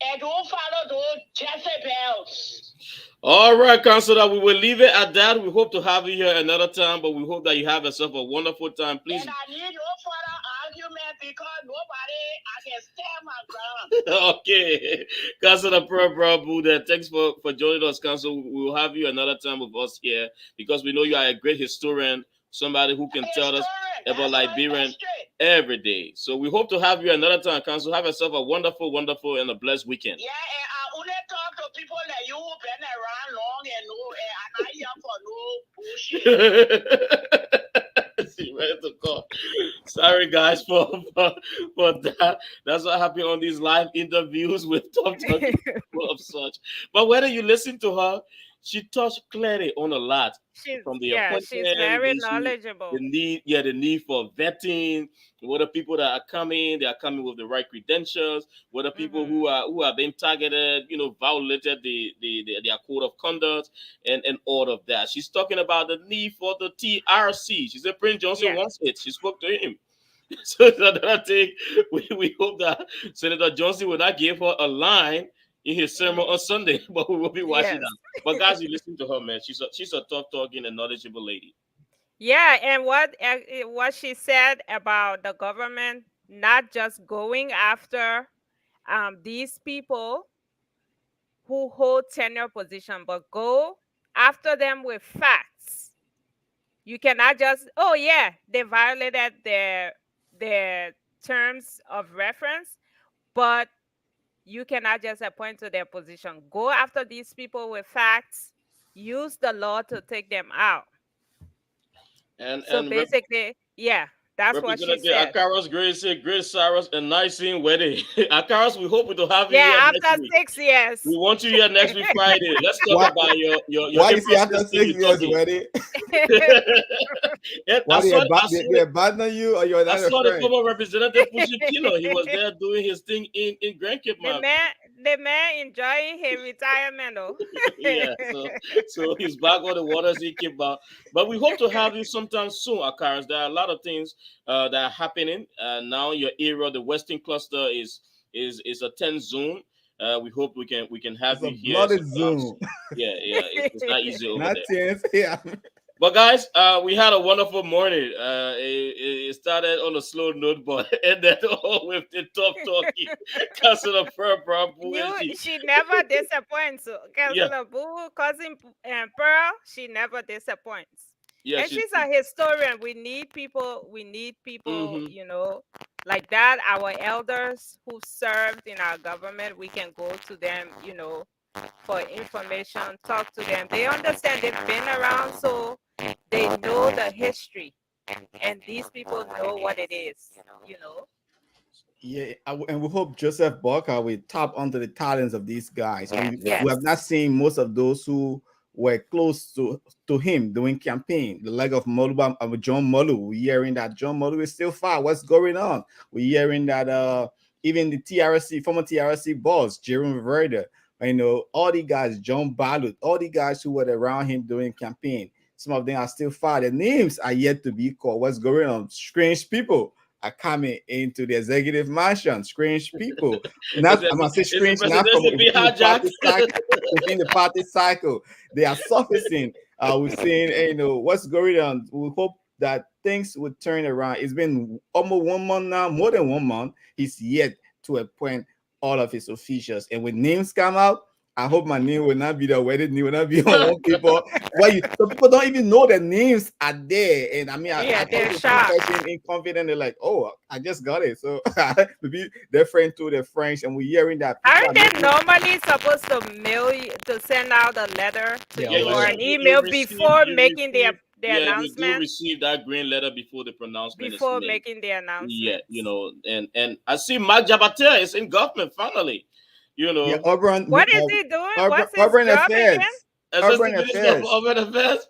and don't follow those Jezebels. All right, Councillor, we will leave it at that. We hope to have you here another time, but we hope that you have yourself a wonderful time. Please. And I need no further argument because I can stand my ground. Okay. Councillor Pearl Boo, thanks for joining us, Council. We will have you another time with us here because we know you are a great historian, somebody who can tell us about Liberian every day. So we hope to have you another time, Council. Have yourself a wonderful, wonderful, and a blessed weekend. Yeah, and I only talk to people that you been around long and know, and I'm not here for no bullshit. See, ready to call. Sorry, guys, for that. That's what happens on these live interviews with top people of such. But whether you listen to her, she touched clearly on a lot from the appointment, she's very the issue, knowledgeable. the need for vetting, whether people that are coming, they are coming with the right credentials, whether people who are being targeted, violated their code of conduct and all of that. She's talking about the need for the TRC. She said Prince Johnson wants it. She spoke to him. So I think we hope that Senator Johnson will not give her a line in his sermon on Sunday, but we will be watching that. But guys, you listen to her, man. She's a tough talking and knowledgeable lady. Yeah, and what she said about the government not just going after these people who hold tenure position, but go after them with facts. You cannot just, oh yeah, they violated their terms of reference, but you cannot just appoint to their position. Go after these people with facts. Use the law to take them out. And basically, that's what she said. Akaros, Grace Cyrus, and Nicene wedding. Akaros, we hope to have you here after next week. 6 years. We want you here next week Friday. Let's talk about your why is he after 6 years wedding? Why they abandon you, or you're not? I saw the former representative Pushikino. He was there doing his thing in Grand Cape Mount. The man enjoying his retirement, though. Yeah, so he's back on the waters he came out. But we hope to have you sometime soon, Akaros. There are a lot of things that are happening now. Your area, the Western Cluster, is a 10 zone. We hope we can have you here. Bloody Zoom. Yeah, it's not easy over not there. 10, yeah. But guys, we had a wonderful morning. It started on a slow note, but ended all with the tough talking. Councilor Pearl, she never disappoints. So Councilor Boo, cousin Pearl, she never disappoints. Yeah, and she's a historian. We need people, like that. Our elders who served in our government, we can go to them, for information, talk to them. They understand, they've been around, so they know the history. And these people know what it is, Yeah, and we hope Joseph Boakai will tap onto the talents of these guys. We have not seen most of those who were close to him doing campaign. The leg of John Molu. We're hearing that John Molu is still far. What's going on? We're hearing that even the TRC, former TRC boss, Jerome Verda, all the guys, John Balut, all the guys who were around him doing campaign. Some of them are still far. Their names are yet to be called. What's going on? Strange people are coming into the executive mansion. Strange people. Not, I'm going to say strange, not from within the party cycle. They are surfacing. We're seeing, what's going on. We hope that things would turn around. It's been almost 1 month now, more than 1 month. He's yet to appoint all of his officials. And when names come out, I hope my name will not be the wedding name, will not be on one people. So people don't even know the names are there. And I mean, they're shocked. In confident, they're like, oh, I just got it. So maybe they're friends to the French, and we're hearing that. Aren't they normally supposed to send out a letter to you or an email before making the announcement? You do receive that green letter before the pronouncement before is made. Making the announcement. Yeah, and I see Mark Jabater is in government finally. What is he doing? What's his Urban job Affairs. again? Urban Affairs. Urban Affairs.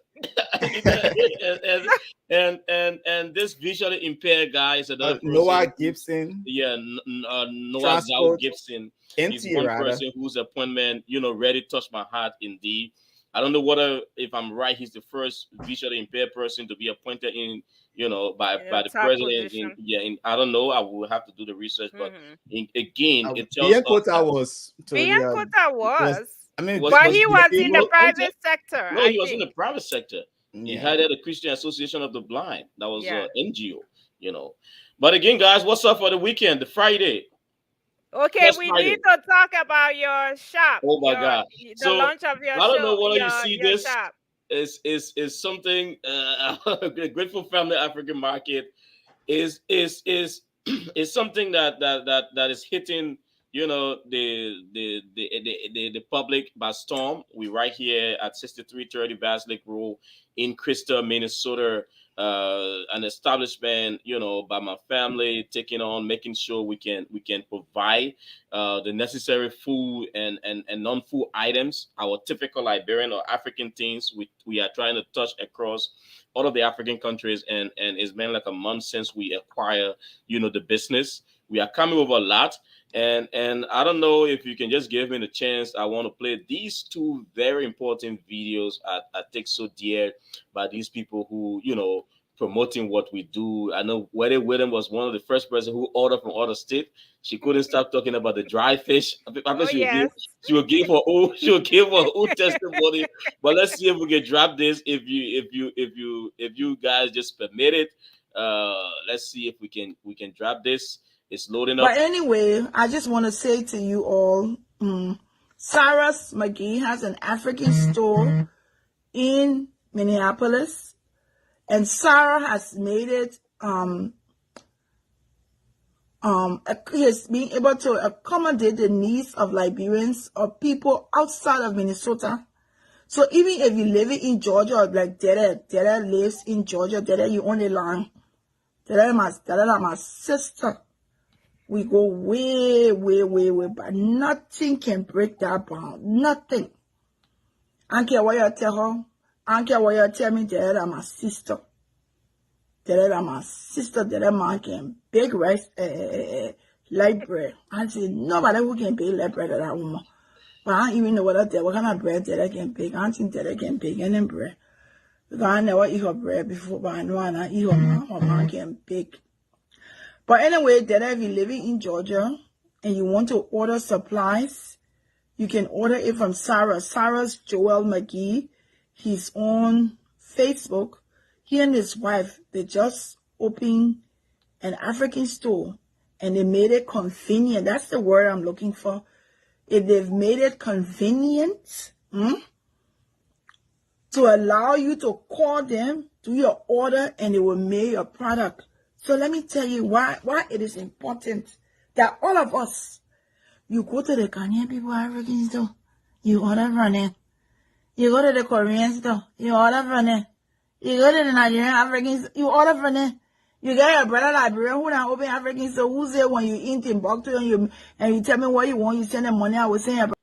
and this visually impaired guy is another person. Noah Gibson. Yeah, Noah Zhao Gibson. He's one person whose appointment, really touched my heart indeed. I don't know if I'm right, he's the first visually impaired person to be appointed in, by the president. I don't know. I will have to do the research, but again, it tells us Biancota was. I mean, but he was in the private sector. No, he was in the private sector. He had the Christian Association of the Blind. That was an NGO, But again, guys, what's up for the weekend, the Friday? Okay, we need to talk about your shop. Oh my God! The launch of your shop. I don't know whether you see this. Is something Grateful Family African Market is something that is hitting the public by storm. We right here at 6330 Bass Lake Road in Crystal, Minnesota. an establishment, by my family, taking on, making sure we can provide the necessary food and non-food items, our typical Liberian or African things. We are trying to touch across all of the African countries, and it's been like a month since we acquire, the business. We are coming with a lot. And I don't know if you can just give me the chance. I want to play these two very important videos I take so dear by these people who, promoting what we do. I know Weddy William was one of the first person who ordered from other state. She couldn't stop talking about the dry fish. I bet she will give her own testimony. But let's see if we can drop this. If you guys just permit it, let's see if we can drop this. It's loading up. But anyway, I just want to say to you all, Cyrus McGee has an African store in Minneapolis, and Sarah has made it. He has been able to accommodate the needs of Liberians or people outside of Minnesota. So even if you live in Georgia, or like Dada lives in Georgia, Dada, you only line. Dada, my sister. We go way, way, way, way back. Nothing can break that bond. Nothing. I don't care what you tell her. I don't care what you tell me. Dada, my sister. Dada, my sister. Dada, man can bake rice, light bread. I say nobody who can bake light bread at that woman. But I don't even know what kind of bread Dada can bake. I don't think Dada can bake any bread. Because I never eat her bread before, but I know I eat her mom can bake. But anyway, Dada, if you're living in Georgia and you want to order supplies, you can order it from Sarah's Joel McGee. He's on Facebook. He and his wife, they just opened an African store and they made it convenient. That's the word I'm looking for. If they've made it convenient to allow you to call them, do your order, and they will mail your product. So let me tell you why it is important that all of us, you go to the Ghanaian people African store, you order from it. You go to the Korean store, you order from it. You go to the Nigerian African store, you order from it. You get your brother Liberian who now open African store, who's there when you in Timbuktu and you tell me what you want, you send them money, I will send you.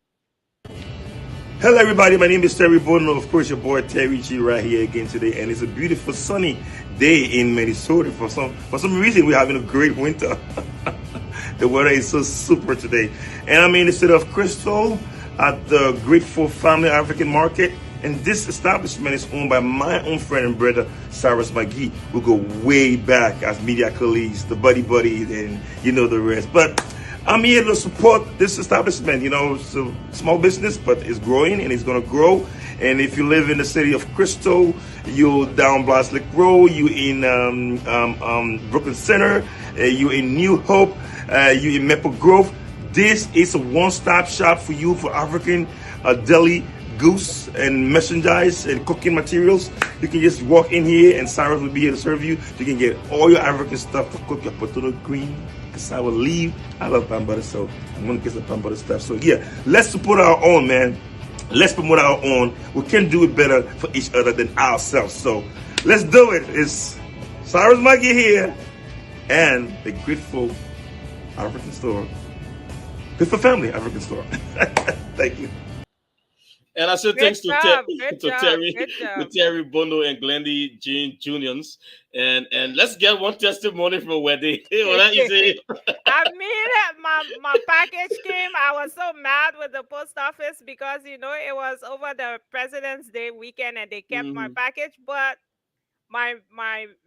Hello everybody, my name is Terry Bono, of course your boy Terry G right here again today, and it's a beautiful sunny day in Minnesota. For some reason we're having a great winter. The weather is so super today, and I'm in the city of Crystal at the Grateful Family African Market, and this establishment is owned by my own friend and brother Cyrus McGee. We go way back as media colleagues, the buddy and you know the rest. But I'm here to support this establishment. It's a small business, but it's growing and it's going to grow. And if you live in the city of Crystal, you're down Blaslick Road, you in Brooklyn Center, you in New Hope, you in Maple Grove. This is a one-stop shop for you for African deli, goose, and merchandise and cooking materials. You can just walk in here and Cyrus will be here to serve you. You can get all your African stuff to cook your potato green. Because I will leave. I love pan butter, so I'm going to get some pan butter stuff. So yeah, let's support our own, man. Let's promote our own. We can do it better for each other than ourselves. So let's do it. It's Cyrus McGee here and the Grateful African Store. Grateful Family African Store. Thank you. And I said thanks to Terry Bono and Glendy Jean Juniors. And let's get one testimony from Weddy. I mean, my package came. I was so mad with the post office because it was over the President's Day weekend and they kept my package, but my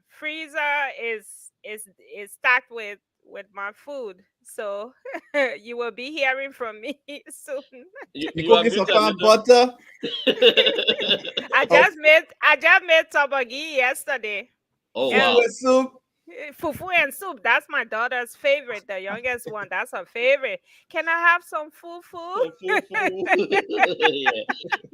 freezer is stacked with my food. So you will be hearing from me soon. You cooking some pan butter? I just made tabagi yesterday. Oh wow! Soup. Fufu and soup. That's my daughter's favorite. The youngest one. That's her favorite. Can I have some fufu? Yeah.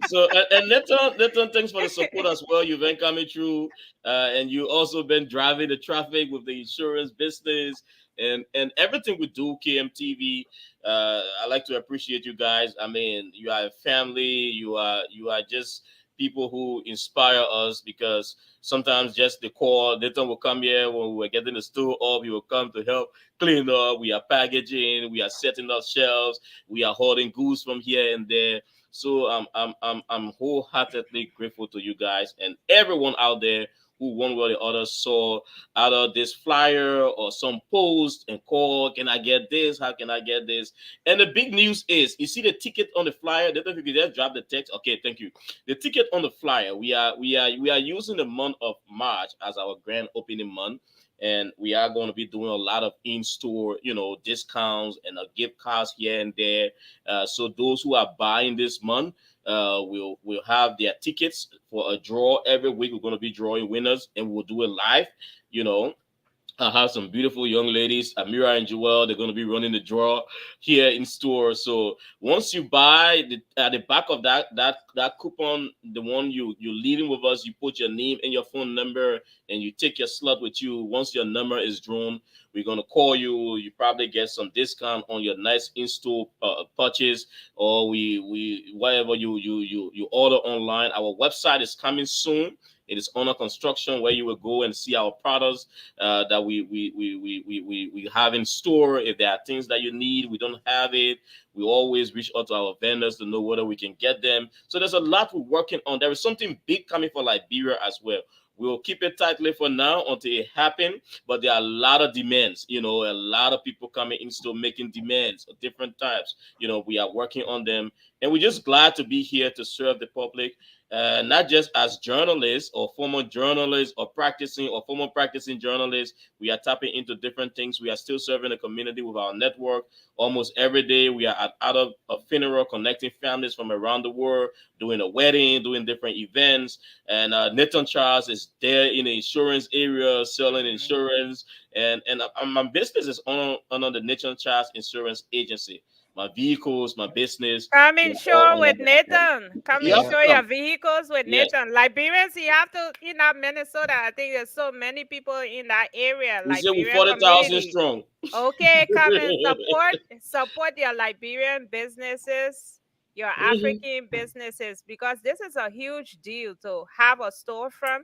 So and Nathan, thanks for the support as well. You've been coming through, and you also been driving the traffic with the insurance business and everything we do. KMTV. I like to appreciate you guys. I mean, you are a family. You are just people who inspire us, because sometimes just the call, Nathan will come here when we were getting the store up, he will come to help clean up. We are packaging, we are setting up shelves, we are holding goods from here and there. So I'm wholeheartedly grateful to you guys and everyone out there who one way or the other saw either this flyer or some post and call, can I get this? How can I get this? And the big news is, you see the ticket on the flyer. I don't know if you could just drop the text. Okay, thank you. The ticket on the flyer. We are using the month of March as our grand opening month. And we are going to be doing a lot of in-store, discounts and gift cards here and there. So those who are buying this month, we'll have their tickets for a draw every week. We're going to be drawing winners, and we'll do it live. I have some beautiful young ladies, Amira and Joelle. They're going to be running the draw here in store. So once you buy at the back of that coupon, the one you're leaving with us, you put your name and your phone number, and you take your slot with you. Once your number is drawn, we're going to call you. You probably get some discount on your nice in-store purchase, or whatever you order online. Our website is coming soon. It is under construction, where you will go and see our products that we have in store. If there are things that you need, we don't have it, we always reach out to our vendors to know whether we can get them. So there's a lot we're working on. There is something big coming for Liberia as well. We'll keep it tightly for now until it happens, but there are a lot of demands. A lot of people coming in store making demands of different types. We are working on them, and we're just glad to be here to serve the public. Not just as journalists or former journalists or former practicing journalists. We are tapping into different things. We are still serving the community with our network. Almost every day we are out of a funeral, connecting families from around the world, doing a wedding, doing different events. And Nathan Charles is there in the insurance area, selling insurance. And my business is under the Nathan Charles Insurance Agency. My vehicles, my business. Come insure with Nathan. Come insure your vehicles with Yes. Nathan. Liberians, you have to, Minnesota, I think there's so many people in that area. We say we're Liberian 40,000 community. strong. Okay, come and support your Liberian businesses, your African businesses, because this is a huge deal to have a storefront.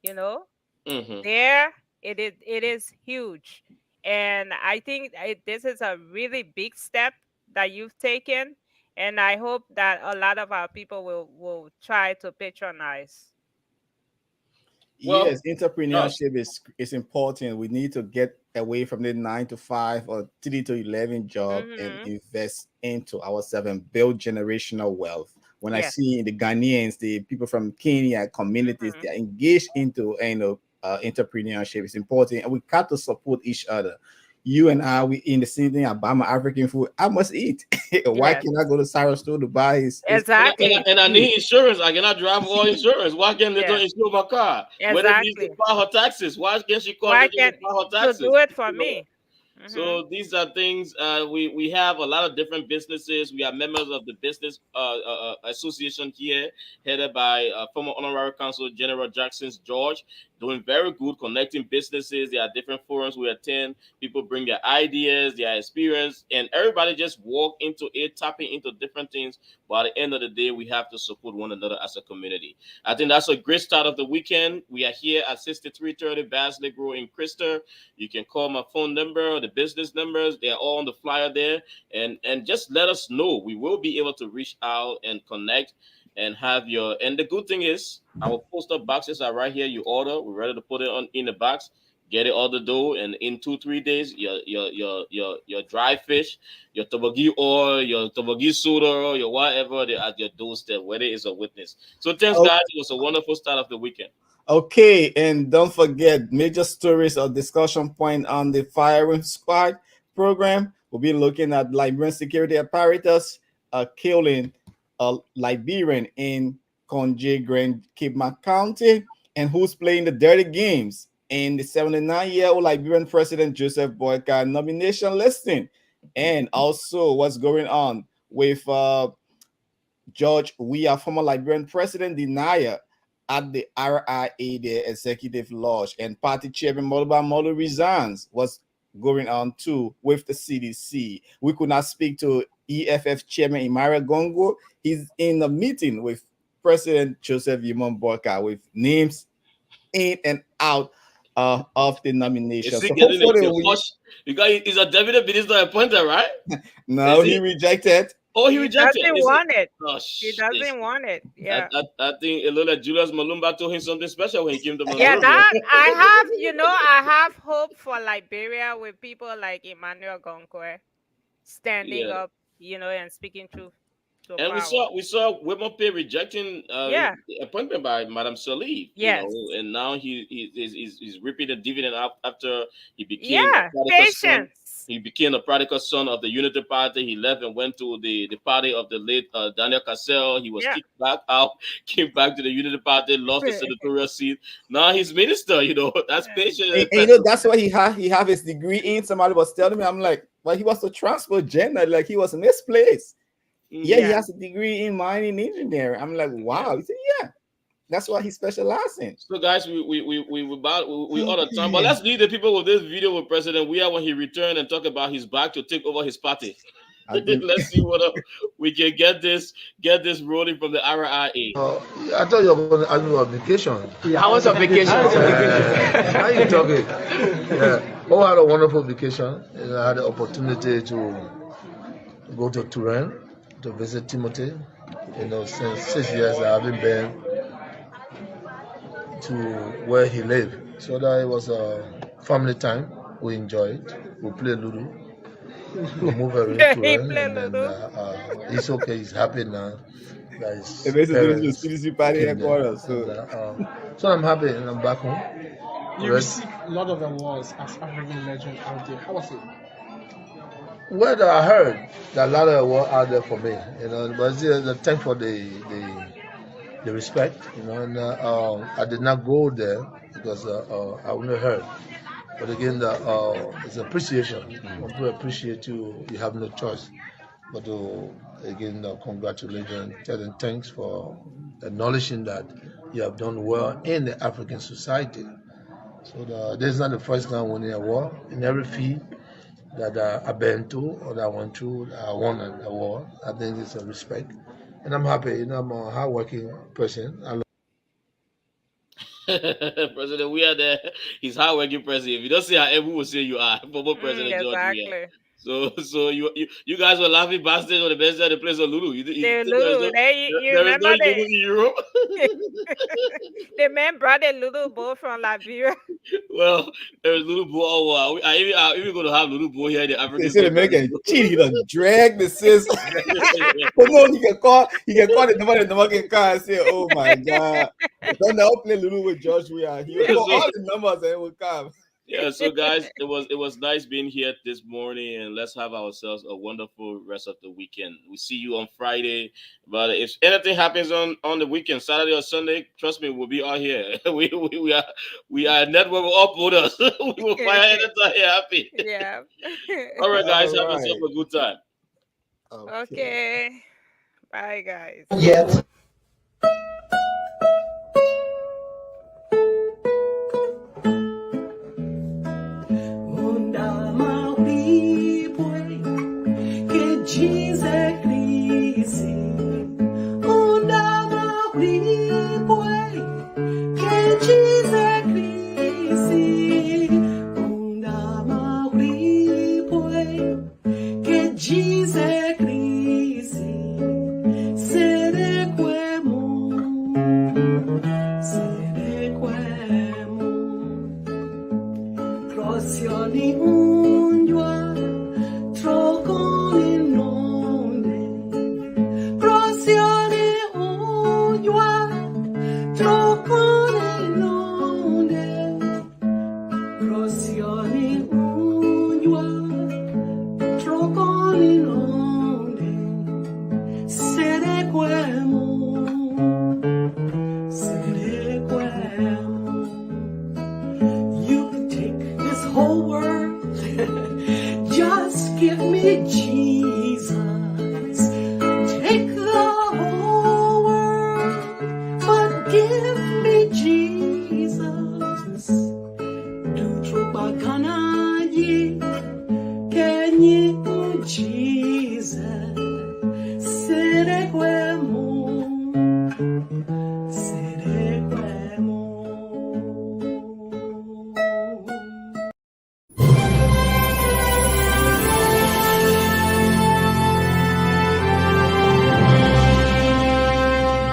There it is huge. And I think this is a really big step that you've taken. And I hope that a lot of our people will try to patronize. Yes, entrepreneurship is important. We need to get away from the 9 to 5 or 3 to 11 job and invest into ourselves and build generational wealth. When I see the Ghanaians, the people from Kenya communities, they are engaged into entrepreneurship, is important, and we got to support each other. You and I, we in the same thing. I buy my African food, I must eat. Why can't I go to Sarah store to buy his exactly? And I need insurance. I cannot drive all insurance. Why can't they don't insure my car? Exactly. When it needs to pay her taxes, why can't she call me to pay her taxes? To do it for me. So these are things we have a lot of different businesses. We are members of the business association here, headed by former honorary consul General Jackson George, doing very good, connecting businesses. There are different forums we attend. People bring their ideas, their experience, and everybody just walk into it, tapping into different things. But at the end of the day, we have to support one another as a community. I think that's a great start of the weekend. We are here at 6330 Basley Grove in Crystal. You can call my phone number, the business numbers. They are all on the flyer there. And just let us know. We will be able to reach out and connect and have your. And the good thing is, our poster boxes are right here. You order, we're ready to put it in the box, get it out the door, and in 2-3 days, your dry fish, your toboggi oil, your toboggi soda, your whatever, they're at your doorstep, whether it's a witness. So thanks, guys. It was a wonderful start of the weekend. Okay, and don't forget, major stories or discussion point on the firing squad program. We'll be looking at Liberian security apparatus killing a Liberian in Conje Grand Kidman County, and who's playing the dirty games in the 79-year-old Liberian President Joseph Boyka nomination listing, and also what's going on with George Weah, former Liberian President, denier at the RIA, the executive lodge, and party chairman Moluba Molu resigns. What's going on too with the CDC? We could not speak to EFF chairman Imara Gongo. He's in a meeting with President Joseph Yimon Boakai with names in and out of the nomination. So he's a deputy minister appointed, right? No, he rejected. Oh, he rejected. Doesn't want it. Oh, he doesn't want it. Yeah. I think a little Julius Malumba told him something special when he came to Monrovia. Yeah, that I have hope for Liberia with people like Emmanuel Gonkwe standing up, and speaking truth. And power. we saw Wemope rejecting the appointment by Madame Salif. Yes. And now he's reaping the dividend after he became patience. He became a prodigal son of the Unity Party. He left and went to the party of the late Daniel Cassell. He was kicked back out, came back to the Unity Party, lost the senatorial seat. Now he's minister, That's patience. And that's what he have his degree in. Somebody was telling me, I'm like, well, he was a transport general, like he was misplaced. Yeah, he has a degree in mining engineering. I'm like, wow. He said, yeah. That's what he specializes in. So, guys, we all the time, but let's leave the people with this video with President Weah when he returned and talk about his back to take over his party. Let's see what we can get this rolling from the RIA. I thought you were going to ask me about vacation. How was your vacation? How are you talking? I had a wonderful vacation. I had the opportunity to go to Turin to visit Timothy. Since 6 years I haven't been to where he lived. So that it was a family time. We enjoyed. We played Ludo. We moved around Turin. He's okay. He's happy now. So I'm happy and I'm back home. You received a lot of awards as African legend out there. How was it? Well, I heard that a lot of awards out there for me, but the thanks for the respect, and I did not go there because I only heard. But again, it's appreciation. People appreciate you. You have no choice but to congratulations, telling thanks for acknowledging that you have done well in the African society. So this is not the first time winning an award. In every field that I've been to or that I went to, I won an award. I think it's a respect. And I'm happy. I'm a hardworking person. President, we are there. He's hardworking president. If you don't say how everyone will say you are, former President George Weah. So you guys were laughing bastards on the best side of the place of Lulu. There is no Lulu in Europe. The man brought a Lulu bowl from Liberia. Well, there's Lulu bowl. I even going to have Lulu bowl here in the African. They said American cheat. He done drag the sis. Come on, he can call the number in the market car and say, "Oh my God, don't now play Lulu with George Weah. He will call all the numbers and it will come." Yeah, so guys, it was nice being here this morning, and let's have ourselves a wonderful rest of the weekend. We see you on Friday, but if anything happens on the weekend, Saturday or Sunday, trust me, we'll be out here. we are a network of uploaders. We will fire anytime you're happy. Yeah. All right, guys, have yourself a good time. Okay. Bye, guys. Yes. Jesus.